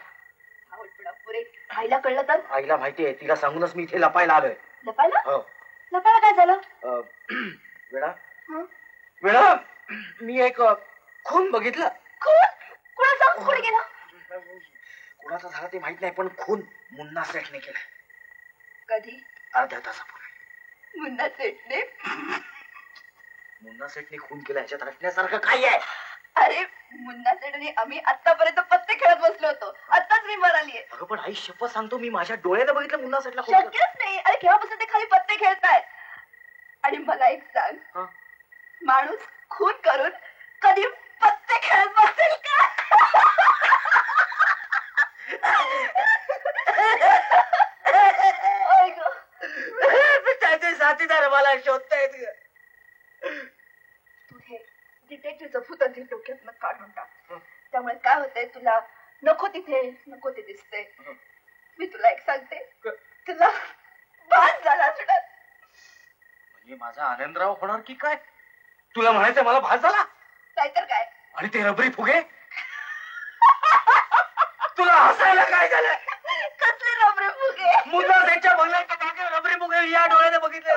आवडपणा पुरे. आईला कळलं तर? आईला माहितीये, तिला सांगूनच मी इथे लपायला आलोय. लपायला? हो. लपायला काय झालं? वेळा वेळा मी एक खून बघितलं. खून? कुणाचा खून गेला? कुणाचा झाला ते माहित नाही, पण खून मुन्ना सेठने केला. कधी? अर्ध्या तासापूर्वी. मुन्ना सेठने? मुन्ना सेठने खून केला, ह्याच्यात हटण्यासारखं काय आहे? अरे मुन्ना सेठने आम्ही आतापर्यंत पत्ते खेळत बसलो होतो. आताच मी मरालीये. अगं पण आई शपथ सांगतो, मी माझ्या डोळ्याने बघितलं मुन्ना सेठला. शक्यच नाही. अरे केव्हापासून ते खाली पत्ते खेळतायत. आणि मला एक सांग, माणूस खून करून कधी पत्ते खेळत बसेल का? त्याचे साथीदार मला शोधतायत. तू हे डिटेक्टिव्हचं भूत अगदी डोक्यातनं काढून टाक. त्यामुळे काय होतंय, तुला नको तिथे नको ते दिसते. मी तुला एक सांगते, तुला भास झाला असणार. म्हणजे माझा आनंदराव होणार की काय? तुला म्हणायचं मला भास झाला? नाहीतर काय. आणि ते रबरी फुगे? तुला हसायला काय झालं? कसले रबरी फुगे? मुद्दा त्यांच्या बंगल्याच्या रबरी फुगे या डोळ्याने बघितले.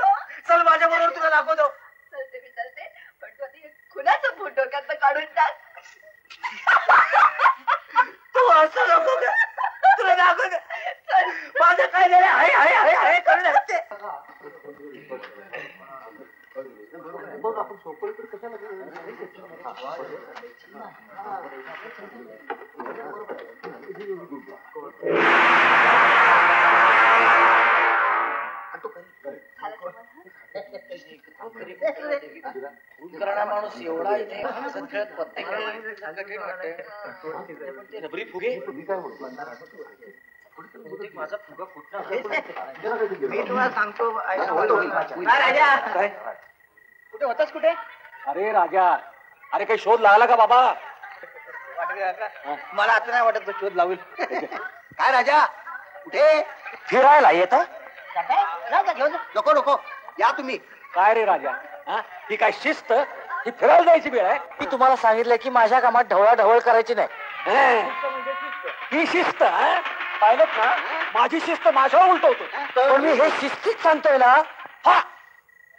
चल माझ्या बरोबर तुला दाखवतो. चलते मी चलते, पण तू आधी खुनाचं भूत डोक्यातनं काढून टाक. तू असं नको का? तुला दाखवतो. माझं काय झालं? हाय हाय हाय हाय करून हसते. बघ आपण सोपं तर कशाला माणूस एवढा इथे हसत खेळत पत्ते रबरी फुगे. माझा फुगा फुटणार. मी तुम्हाला सांगतो. राजा कुठे होतास? कुठे? अरे राजा, अरे काही शोध लागला का बाबा? मला आता नाही वाटत तो शोध लावेल. काय राजा, कुठे फिरायला येत? नको नको, या तुम्ही. काय रे राजा, ही काय शिस्त? ही फिरायला जायची वेळ आहे? मी तुम्हाला सांगितलं की माझ्या कामात ढवळाढवळ करायची नाही. ही शिस्त पाहिलं ना? माझी शिस्त माझ्यावर उलटवतो. पण मी हे शिस्तीत सांगतोय ना. हा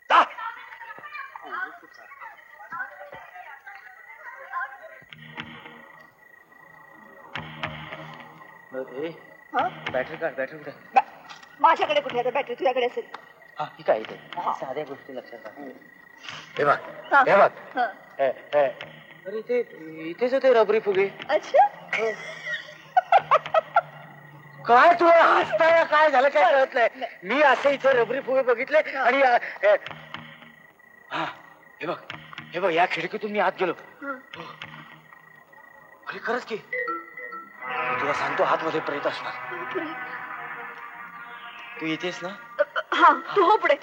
जा. बॅटरी काढ. बॅटरी कुठे? माझ्याकडे कुठे आता बॅटरी? तुझ्याकडे असेल. हा ठीक आहे. इथे साध्या गोष्टी लक्षात राहा. हे बघ, हे बघ. अरे इथेच होते रबरी फुगे. अच्छा, काय तुला हसताय? काय झालं काय कळत नाही. मी असे इथे रबरी फुगे बघितले आणि हे बघ या खिडकीतून मी आत गेलो. अरे खरंच की मी तुला सांगतो आतमध्ये प्रेत असणार. तू इथेस ना? हा तू हो पुढे.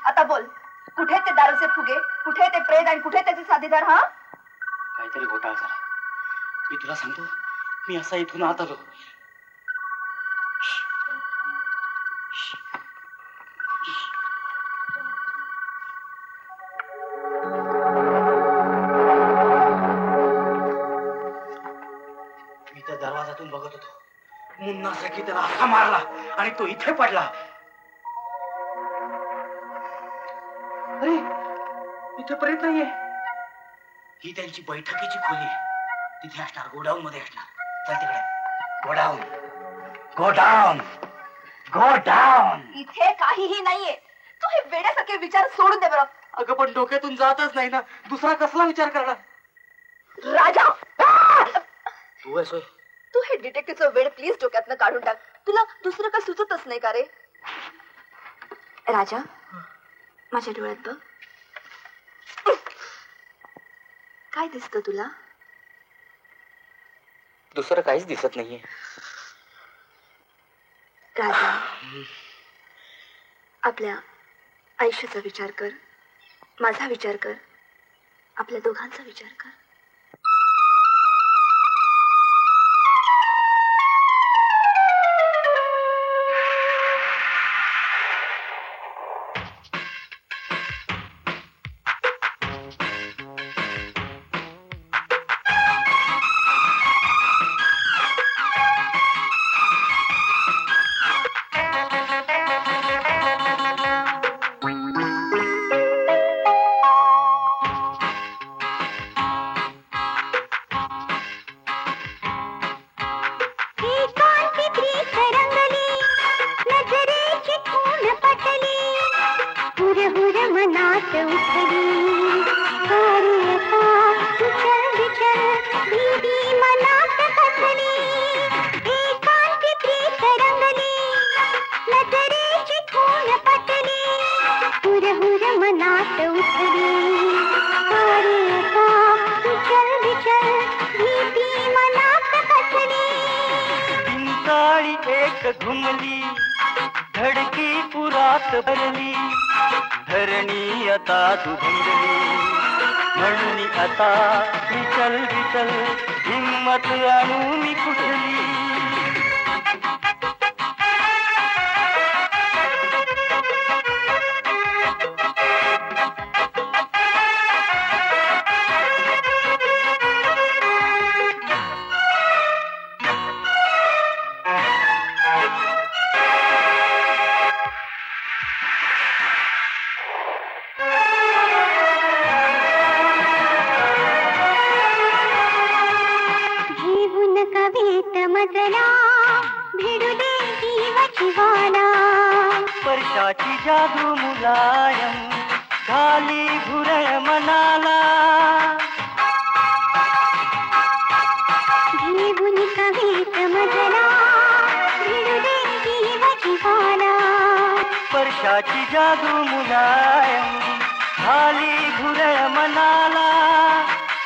आता बोल, कुठे ते दारूचे फुगे, कुठे ते प्रेत आणि कुठे त्याचे साथीदार? हा काहीतरी घोटाळा झाला. मी तुला सांगतो, मी असा इथून आत आलो. मी त्या दरवाजातून बघत होतो. मुन्नासाठी त्याला हाका मारला आणि तो इथे पडला. अरे इथे प्रेत नाहीये. ही त्यांची बैठकीची खोली आहे. तिथे असणार, गोडाऊन मध्ये असणार. चल तिकडे. Godown godown godown. इथे काहीही नाहीये. तू हे वेड्यासारखे विचार सोडून दे बरं. अगं पण डोक्यातून जातच नाही ना. दुसरा कसला विचार करणार? राजा तू आहेस होय? तू हे डिटेक्टिव्हचा वेळ प्लीज डोक्यातनं काढून टाक. तुला दुसरं काय सुचतच नाही का रे? राजा माझ्या डोळ्यात बघ. काय दिसतं तुला? दुसरं काहीच दिसत नाहीये. राजा आपल्या आयुष्याचा विचार कर, माझा विचार कर, आपल्या दोघांचा विचार कर. घुमली धडकी पुरात भरली धरणी आता दुभंगली म्हणून आता विचल विचल हिम्मत आणू मी कुठली. वर्षाची जादू मुलायम झाली भुरळ मनाला जीवन कवीत मजला भिडले जीवाची वाला. वर्षाची जादू मुलायम झाली भुरळ मनाला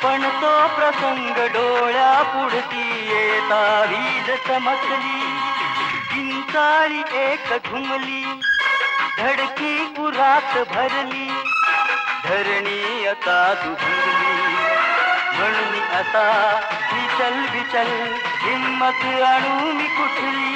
पण तो प्रसंग डोळ्या पुढती येता वीज चमकली. चिंचाळी एक घुमली धडकी पुरात भरली धरणी आता दुभंगली म्हणून आता विचल विचल हिम्मत आणू मी कुठली.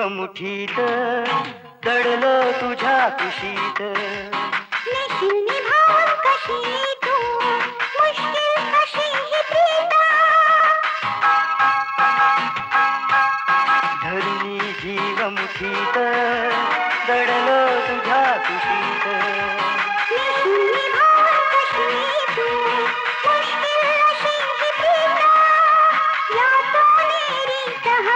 मुठीत दडलं तुझ्या कुशीत निशील निभावून कशी तू मुश्किल कशी ही प्रीता.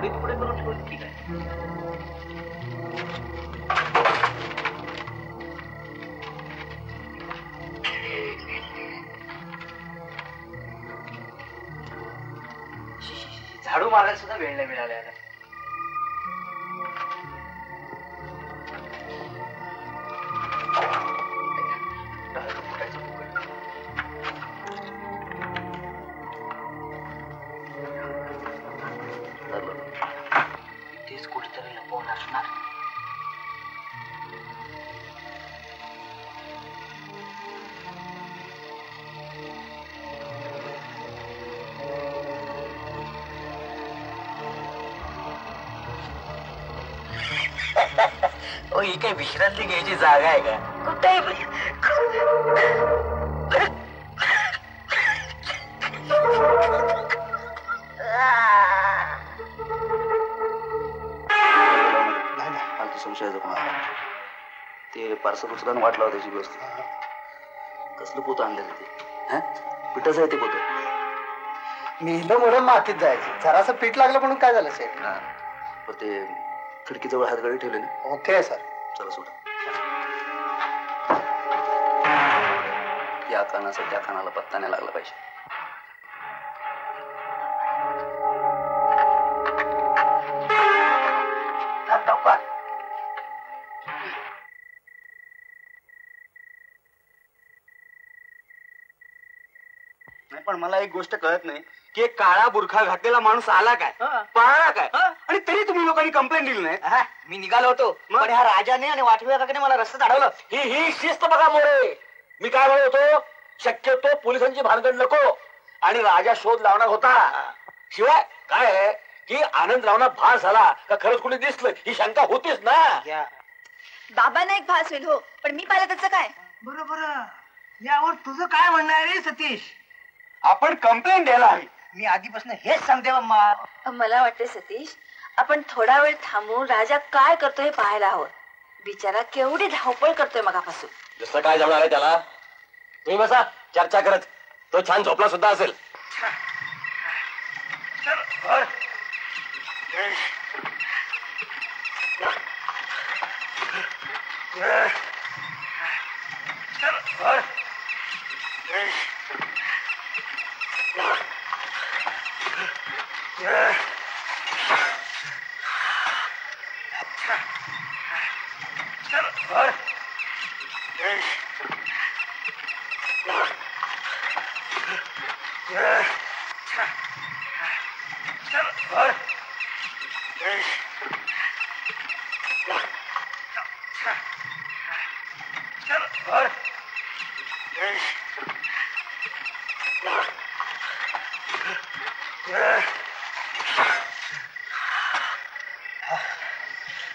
तुकडे तुकडे करून ठेवून ठीक आहे. झाडू मारायला सुद्धा वेळ नाही मिळाला. तेच कुठेतरी लपवून असणार. ही काय विश्रांती घ्यायची जागा आहे का? कुठे संशयाचं कोणा ते पार्सल उचलानं वाटला होता त्याची गोष्ट. कसलं पोतं आणलं ते? पिठाचं आहे ते पोतं. नेलं म्हणून मातीत जायचं. जरासं पीठ लागलं म्हणून काय झालं साहेब? पण ते खिडकीजवळ हातगाडी ठेवले ना. Okay sir. चला सुटा. या कानासाठी त्या कानाला पत्ता नाही लागला पाहिजे. नाही पण मला एक गोष्ट कळत नाही की एक काळा बुरखा घातलेला माणूस आला काय, पळाला काय, आणि तरी तुम्ही लोकांनी कंप्लेंट दिली नाही. मी निघालो होतो पण ह्या राजाने आणि वाटव्या काकाने मला रस्त्यात अडवलं. ही शिस्त बघा मोरे. मी काय म्हणत होतो, शक्यतो पोलिसांची भानगड नको आणि राजा शोध लावणार होता. शिवाय काय आहे की आनंदरावना भास झाला का खरंच कोणी दिसलं ही शंका होतीच ना. बाबांना एक भास होईल हो, पण मी पाहिलं त्याचं काय? बरोबर. यावर तुझं काय म्हणणं आहे रे सतीश? आपण कंप्लेंट द्यायला हवी. मी आधीपासून हेच सांगते बाबा. मला वाटते सतीश, आपण थोडा वेळ थांबून राजा काय करतोय हे पाहायला हवं. बिचारा केवढी धावपळ करतोय मगापासून. जसं काय जमणार आहे त्याला? तुम्ही बसा चर्चा करत. तो छान झोपला सुद्धा असेल.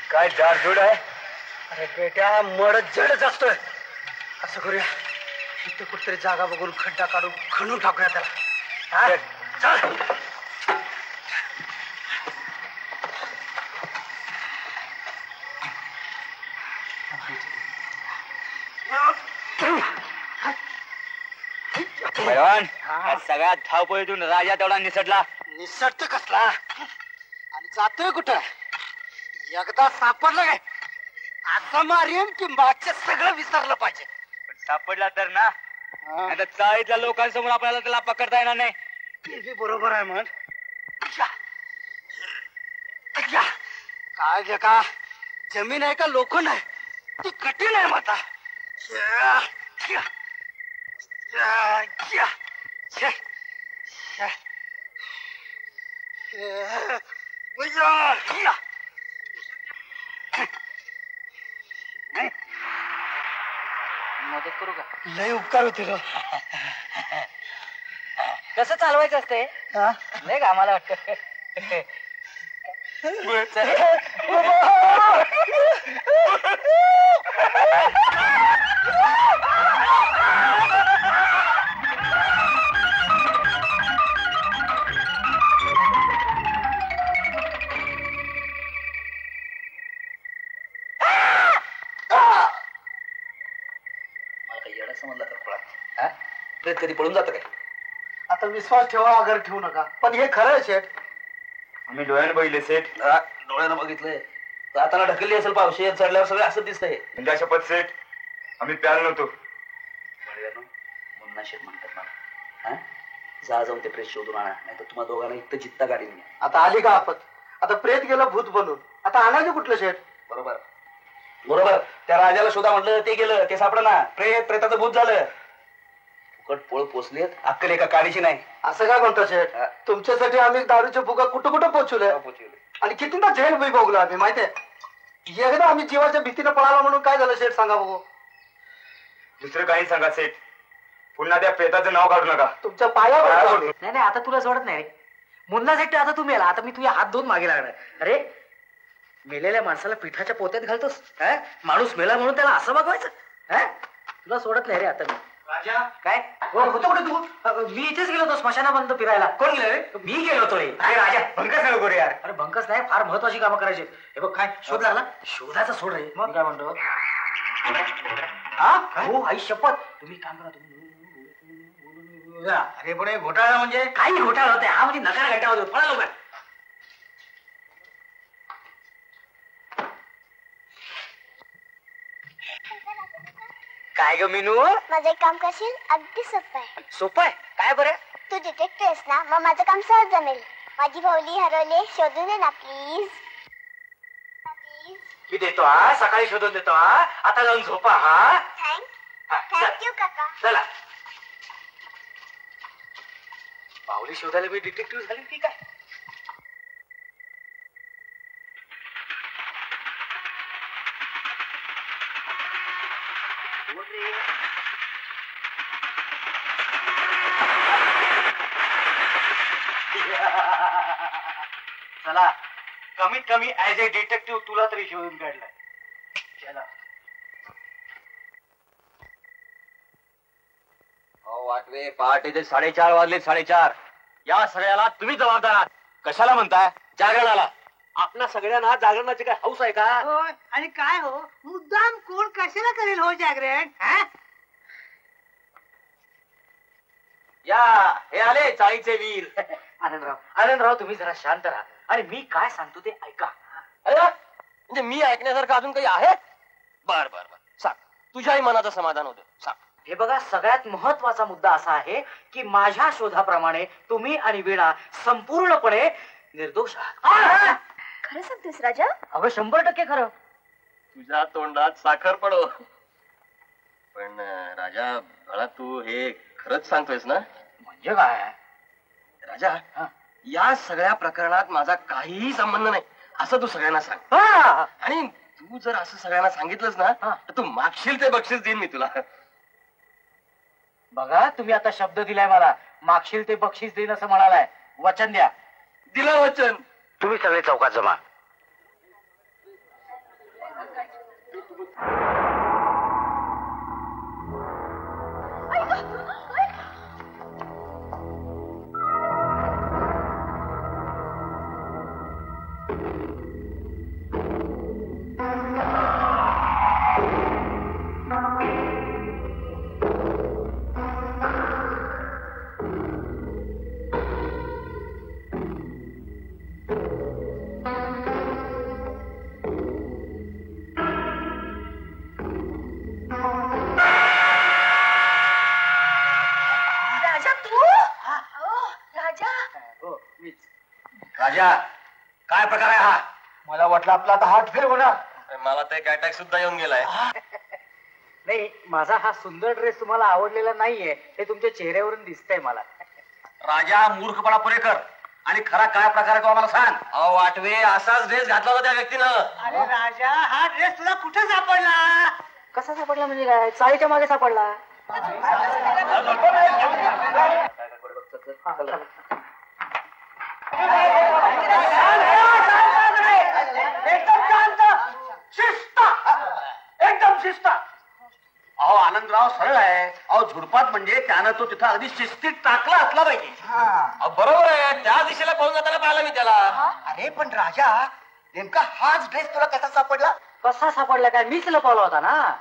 काय जाडजूड आहे? अरे बेट्या, मड जडच असतोय. असं करूया, इथे कुठतरी जागा बघून खड्डा काढून खणून टाकूया त्याला. चल. भगवान, सगळ्यात धावपळीतून राजा तेवढा निसटला. निसटत कसला? आणि जातोय कुठं? एकदा सापडलं काय असं मारेन की मागचं सगळं विसरलं पाहिजे. पण सापडला तर ना, आता चाळीतल्या लोकांसमोर आपल्याला त्याला पकडता येणार नाही. ते बी बरोबर आहे म्हण. काय घे का जमीन आहे का लोखंड आहे? ती कठीण आहे माता. मदत करू का? लय उपकार होते रे. कसं चालवायचं असते? लय का आम्हाला वाटत. समजला का खुळा? प्रेत कधी पळून जातं काय? आता विश्वास ठेवा अगर ठेवू नका, पण हे खरं आहे शेठ. आम्ही डोळ्याने बघितले सेठ. डोळ्यानं बघितलंय. जाताना ढकलली असेल पावशी चढल्यावर सगळं असं दिसतंय. म्हणजे शपथ सेठ आम्ही प्याल नव्हतो. मुन्ना शेठ म्हणतात मला. हा जा जाऊन ते प्रेस शोधून आणा, नाही तर तुम्हाला दोघांना इथं जित्ता गाडी नाही. आता आली का आपत? आता प्रेत गेलं भूत बनून, आता आणायचं कुठलं शेठ? बरोबर बरोबर. त्या राजाला शोधा म्हटलं, ते गेलं, ते सापडना. प्रेताचं भूत झालं. फुकट पोळ पोचलेत, अक्कल एका काडीची नाही. असं काय म्हणतो शेठ? तुमच्यासाठी आम्ही दारूच्या फुगा कुठं कुठं पोचवले आणि कितीदा जेल बी भोगलो आम्ही माहितीये. एकदा आम्ही जीवाच्या भीतीनं पळाला म्हणून काय झालं शेठ सांगा बघू. दुसरं काही सांगा सेठ, पुन्हा त्या प्रेताचं नाव काढू नका. तुमच्या पायावर नाही नाही, आता तुला सोडत नाही रे. मुन्ना सेठ आता तुम्ही आला, आता मी तुझ्या हात धुवून मागे लागणार. अरे मेलेल्या माणसाला पिठाच्या पोत्यात घालतोस. माणूस मेला म्हणून त्याला असं बघवायचं? तुला सोडत नाही रे आता मी. राजा काय होतो कुठे तू? मी इथेच गेलो होतो स्मशानापर्यंत फिरायला. कोण गेलो रे? मी गेलो होतो रे. काय राजा भंकस नको करू यार. अरे भंकस नाही, फार महत्वाची कामं करायची. हे बघ काय शोध लागला. शोधाचा सोड रे. मग काय म्हणतो? हो आई शपथ. तुम्ही काम करा, तुम्ही. अरे पण घोटाळा म्हणजे काही घोटाळा होते. हा म्हणजे नकार घटा होतो. पळा लवकर. काय ग मीनू? माझं एक काम करशील? अगदी सोपं आहे. सोपं आहे? काय बरं? तू डिटेक्टिव्ह आहेस ना, मग माझं काम सहज जमेल. माझी भाऊली हरवले, शोधून ये ना प्लीज. मी देतो हा, सकाळी शोधून देतो हा. आता जाऊन झोपा हा. थँक्यू काका. चला. बाहुली शोधायला मी डिटेक्टिव्ह झाली की काय? चला, कमीत कमी ऍज ए डिटेक्टिव्ह तुला तरी शोधून काढलाय. चला. वाटवे पहाटेचे 4:30 वाजले. 4:30. या सगळ्याला तुम्ही जबाबदार आहात. कशाला म्हणताय? जागरणाला. आपल्या सगळ्यांना जागरणाची काय हौस आहे का? आणि काय हो मुद्दाम कोण कशाला करेल हो जागरण? या हे आले चाळीचे वीर. आनंदराव तुम्ही जरा शांत राहा आणि मी काय सांगतो ते ऐका. अरे म्हणजे मी ऐकण्यासारखं अजून काही आहे? बर बर बर सांग, तुझ्याही मनाचं समाधान होतं. सांग. हे बघा, सगळ्यात महत्वाचा मुद्दा असा आहे की माझ्या शोधाप्रमाणे तुम्ही आणि वीणा संपूर्णपणे निर्दोष आहात. खरं सांगतेस राजा? अगं 100% खरं. तुझ्या तोंडात साखर पडो. पण राजा बाळा, तू हे खरंच सांगतोयस ना? म्हणजे काय राजा, या सगळ्या प्रकरणात माझा काहीही संबंध नाही असं तू सगळ्यांना सांग. आणि तू जर असं सगळ्यांना सांगितलंस ना तर तू मागशील ते बक्षीस देईन मी तुला. बघा, तुम्ही आता शब्द दिलाय मला, मागशील ते बक्षीस देईन असं म्हणालाय. वचन द्या. दिलं वचन. तुम्ही सगळे चौकात जमा. राजा, काय प्रकार आहे हा? मला वाटलं आपला आता हात फेर होणार. मला ते अटॅक सुद्धा येऊन गेलाय. नाही, माझा हा सुंदर ड्रेस तुम्हाला आवडलेला नाहीये हे तुमच्या चेहऱ्यावरून दिसतंय मला. राजा, मूर्खपणा पुरे कर आणि खरा काय प्रकार आहे तो आम्हाला सांग. अहो वाटवे, असाच ड्रेस घातला होता त्या व्यक्तीनं. अरे राजा, हा ड्रेस तुला कुठे सापडला? कसा सापडला म्हणजे काय? चाळीच्या मागे सापडला. एकदम शिस्त. अहो आनंदराव सरळ आहे. अहो झुडपात म्हणजे त्यानं तो तिथं अगदी शिस्तीत टाकला असला पाहिजे. बरोबर आहे, त्या दिशेला पळून जाताना पाहिला मी त्याला. अरे पण राजा, नेमका हाच ड्रेस तुला कसा सापडला? कसा सापडला काय? मीच लपवला होता ना.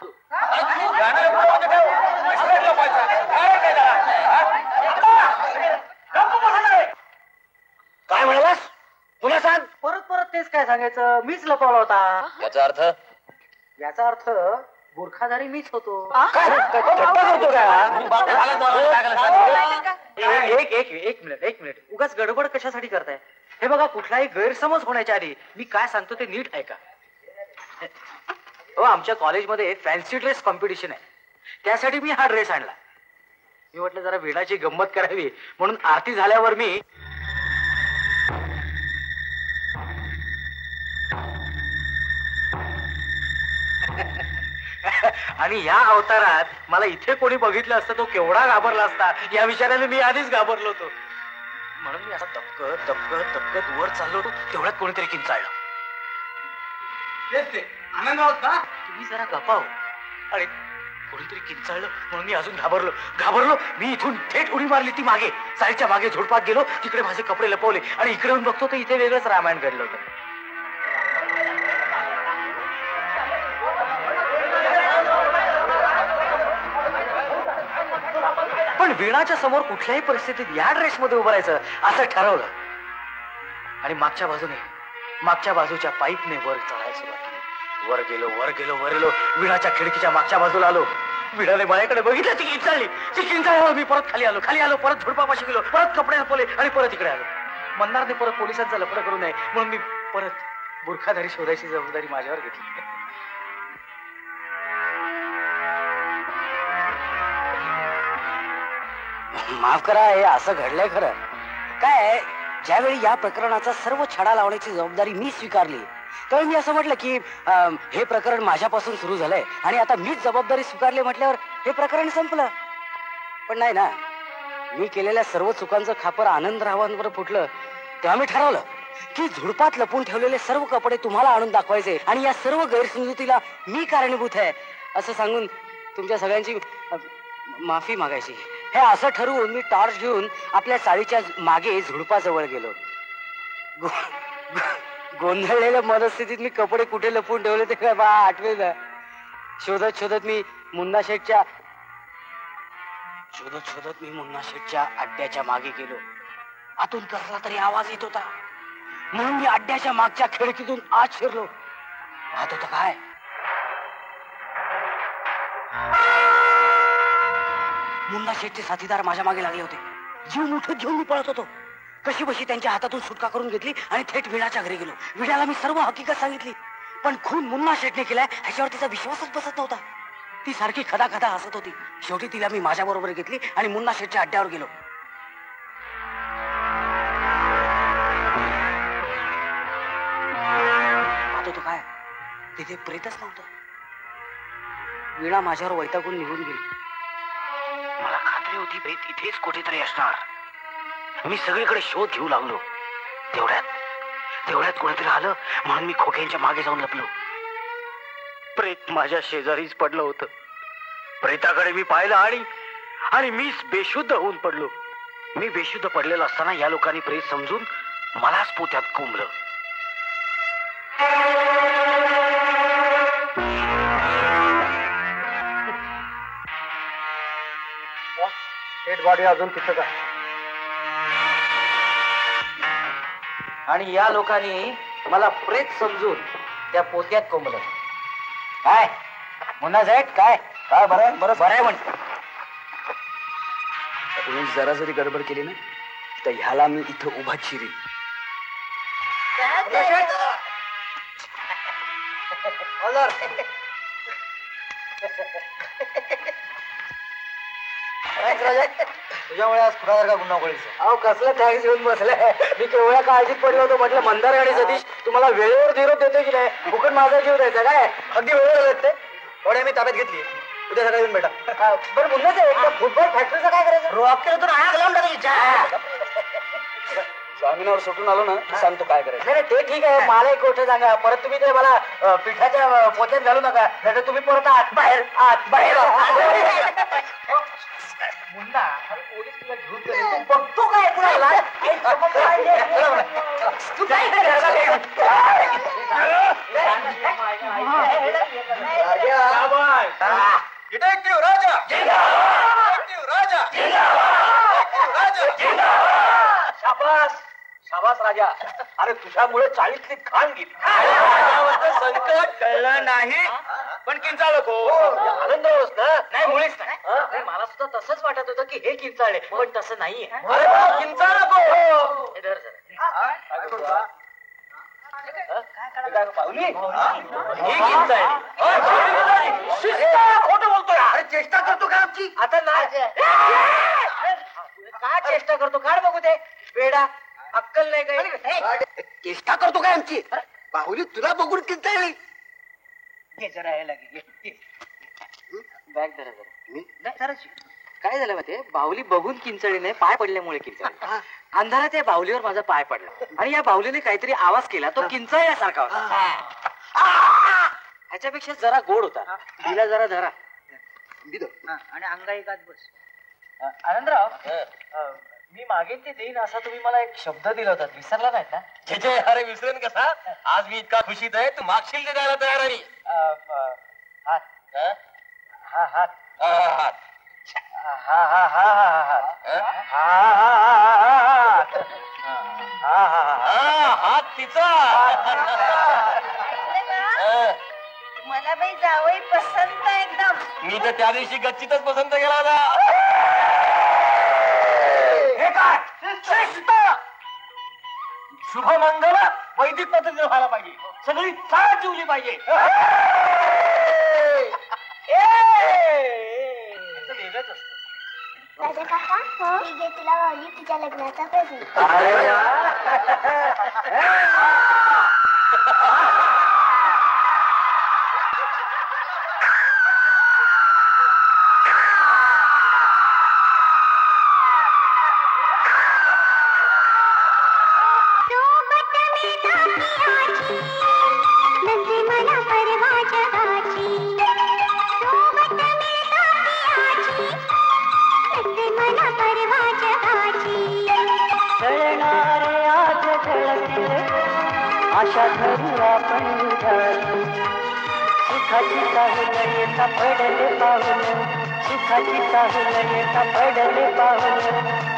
काय म्हणालास? पुन्हा तेच काय सांगायचं, मीच लपवला होता. याचा अर्थ याचा अर्थ बुरखाधारी मीच होतो. एक मिनिट उगाच गडबड कशासाठी करताय? हे बघा, कुठलाही गैरसमज होण्याच्या आधी मी काय सांगतो ते नीट ऐका. आमच्या कॉलेजमध्ये फॅन्सी ड्रेस कॉम्पिटिशन आहे, त्यासाठी मी हा ड्रेस आणला. मी म्हटलं जरा वेळाची गंमत करावी म्हणून आरती झाल्यावर मी आणि या अवतारात मला इथे कोणी बघितलं असतं तो केवढा घाबरला असता या विचाराने मी आधीच घाबरलो होतो. म्हणून मी असा तपकत तपकत तपकत वर चाललो होतो, तेवढ्यात कोणीतरी किंचाळलं. आनंद आहोत का? तुम्ही जरा गप्पा हो. आणि कोणीतरी किंचाळलं म्हणून मी अजून घाबरलो. मी इथून थेट उडी मारली ती मागे, चाळीच्या मागे झोडपात गेलो. तिकडे माझे कपडे लपवले आणि इकडे येऊन बघतो तर इथे वेगळंच रामायण घडलं होतं. पण वीणाच्या समोर कुठल्याही परिस्थितीत या ड्रेसमध्ये उभं राहायचं असं ठरवलं आणि मागच्या बाजूच्या पाईपने वर चढायला सुरुवात केली. वर गेलो वीणाच्या खिडकीच्या मागच्या बाजूला आलो. वीणाने माझ्याकडे बघितलं, ती किंचाळल्यावर मी परत खाली आलो, परत झुडपापाशी गेलो, परत कपडे लपवले आणि परत इकडे आलो. मंदारने परत पोलिसांचा लफडा करू नये म्हणून मी परत बुरखाधारी शोधायची जबाबदारी माझ्यावर घेतली. माफ करा, हे असं घडलंय खरं. काय, ज्यावेळी या प्रकरणाचा सर्व छडा लावण्याची जबाबदारी मी स्वीकारली त्यावेळी मी असं म्हटलं की हे प्रकरण माझ्यापासून सुरू झालंय आणि आता मीच जबाबदारी स्वीकारली म्हटल्यावर हे प्रकरण संपलं. पण नाही ना, मी केलेल्या सर्व चुकांचं खापर आनंदरावांवर फुटलं. तेव्हा मी ठरवलं की झुडपात लपून ठेवलेले सर्व कपडे तुम्हाला आणून दाखवायचे आणि या सर्व गैरसमजुतीला मी कारणीभूत आहे असं सांगून तुमच्या सगळ्यांची माफी मागायची. हे असं ठरवून मी टॉर्च घेऊन आपल्या चाळीच्या मागे झुडपाजवळ गेलो. गोंधळलेल्या मनस्थितीत मी कपडे कुठे लपून ठेवले ते काय बा आठवेल. शोधत मी मुन्ना शेठच्या अड्ड्याच्या मागे गेलो. आतून कसला तरी आवाज येत होता म्हणून मी अड्ड्याच्या मागच्या खिडकीतून आत शिरलो. पाहत होतं काय, मुन्ना शेठचे साथीदार माझ्या मागे लागले होते. जीव मुठीत घेऊन मी पळत होतो. कशी बशी त्यांच्या हातातून सुटका करून घेतली आणि थेट वीणाच्या घरी गेलो. वीणाला मी सर्व हकीकत सांगितली, पण खून मुन्ना शेठने केलाय ह्याच्यावर तिचा विश्वासच बसत नव्हता. ती सारखी खदा हसत होती. शेवटी तिला मी माझ्या बरोबर घेतली आणि मुन्ना शेठच्या अड्ड्यावर गेलो. पाहतो तो काय, तिथे प्रेतच नव्हतं. वीणा माझ्यावर वैतागून निघून गेली. मला खात्री होती प्रेत इथेच कुठेतरी असणार. मी सगळीकडे शोध घेऊ लागलो. तेवढ्यात कोणीतरी आलं म्हणून मी खोक्यांच्या मागे जाऊन लपलो. प्रेत माझ्या शेजारीच पडलं होतं. प्रेताकडे मी पाहिलं आणि मीच बेशुद्ध होऊन पडलो. मी बेशुद्ध पडलेलो असताना या लोकांनी प्रेत समजून मलाच पोत्यात कोंबलं. बॉडी अजून तिथं का? आणि या लोकांनी मला प्रेत समजून त्या पोत्यात कोंबलं. काय मुन्ना सेठ, काय काय बरं आहे म्हण. तुम्ही जरा जरी गडबड केली ना तर ह्याला मी इथं उभा चिरी. तुझ्यामुळे आज खुरासारखा गुन्हा गोळीचा. अहो कसलं थँक्स घेऊन बसलाय. मी केवढ्या काळजीत पडलो होतो. म्हटलं मंदार आणि सतीश तुम्हाला वेळेवर निरोप देतोय की नाही, फुकट माझा जीव द्यायचा काय. अगदी वेळेवर येते एवढ्या मी ताब्यात घेतली. उद्या सकाळी येऊन भेटा. बरं मुन्नाच आहे, फुटबॉल फॅक्टरीचं काय करायचं? रॉक केलं तर आग लावून टाकायची. स्वामीनावर सुटून आलो ना सांगतो काय करायचं. नाही ते ठीक आहे, मला एक गोष्ट सांगा. परत तुम्ही ते मला पिठाच्या पोत्यात घालू नका, नाही तुम्ही परत आत बाहेर. मुन्ना, अरे पोलीस तुला घेऊन गेले, तू बघतो काय कुणाला? तू काय शाबास राजा. अरे तुझ्यामुळे चाळीतली खाण गेली. संकट कळलं नाही पण किंचाळ नको. आनंदावरच ना. नाही मुळीच नाही. अरे मला सुद्धा तसंच वाटत होतं की हे किंचाळे पण तसं नाहीये. अरे बाबा, किंचाळ नको. हे धर जरा. पाहुली हे किंचाळे. खोटं बोलतोय. अरे चेष्टा करतो का आमची? आता नाही. काय चेष्टा करतो? काढ बघू ते वेडा. अक्कल नाही काही. चेष्टा करतो काय आमची? बाहुली तुला बघून किंचाळली. घे जरा हे लागेल. बॅग धरा जरा. नाही जराशी. काय झालं माहितीये, बाहुली बघून किंचळी नाही, पाय पडल्यामुळे किंचळली. अंधारात या बाहुलीवर माझा पाय पडला आणि या बाहुलीने काहीतरी आवाज केला, तो किंचळल्यासारखा होता. ह्याच्यापेक्षा जरा गोड होता. दिला जरा धरा आणि अंगाई गात बस. आनंदराव, मी मागेन ते देईन असा तुम्ही मला एक शब्द दिला होता, विसरला नाहीत ना? जे अरे विसरेन कसा? आज मी इतका खुशीत आहे, तू मागशील ते द्यायला तयार आहे. हात हा हात हात हात तिचा. मला बाई जावई पसंत आहे एकदम. मी तर त्या दिवशी गच्चीतच पसंत केला होता. हे काय शुभ मंगल वैदिक पद्धतीने व्हायला पाहिजे. सगळी साथ जिवली पाहिजे. वेगळंच असतं. राजा काका, ही घे तुला बाहुली तुझ्या लग्नाचा प्रेझेंट. आशा धरू आपण उधारी. सुखाची चाहूल येता पडले पाहुल. सुखाची चाहूल येता पडले पाहुल.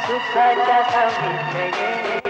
सुखाच्या सावलीत ये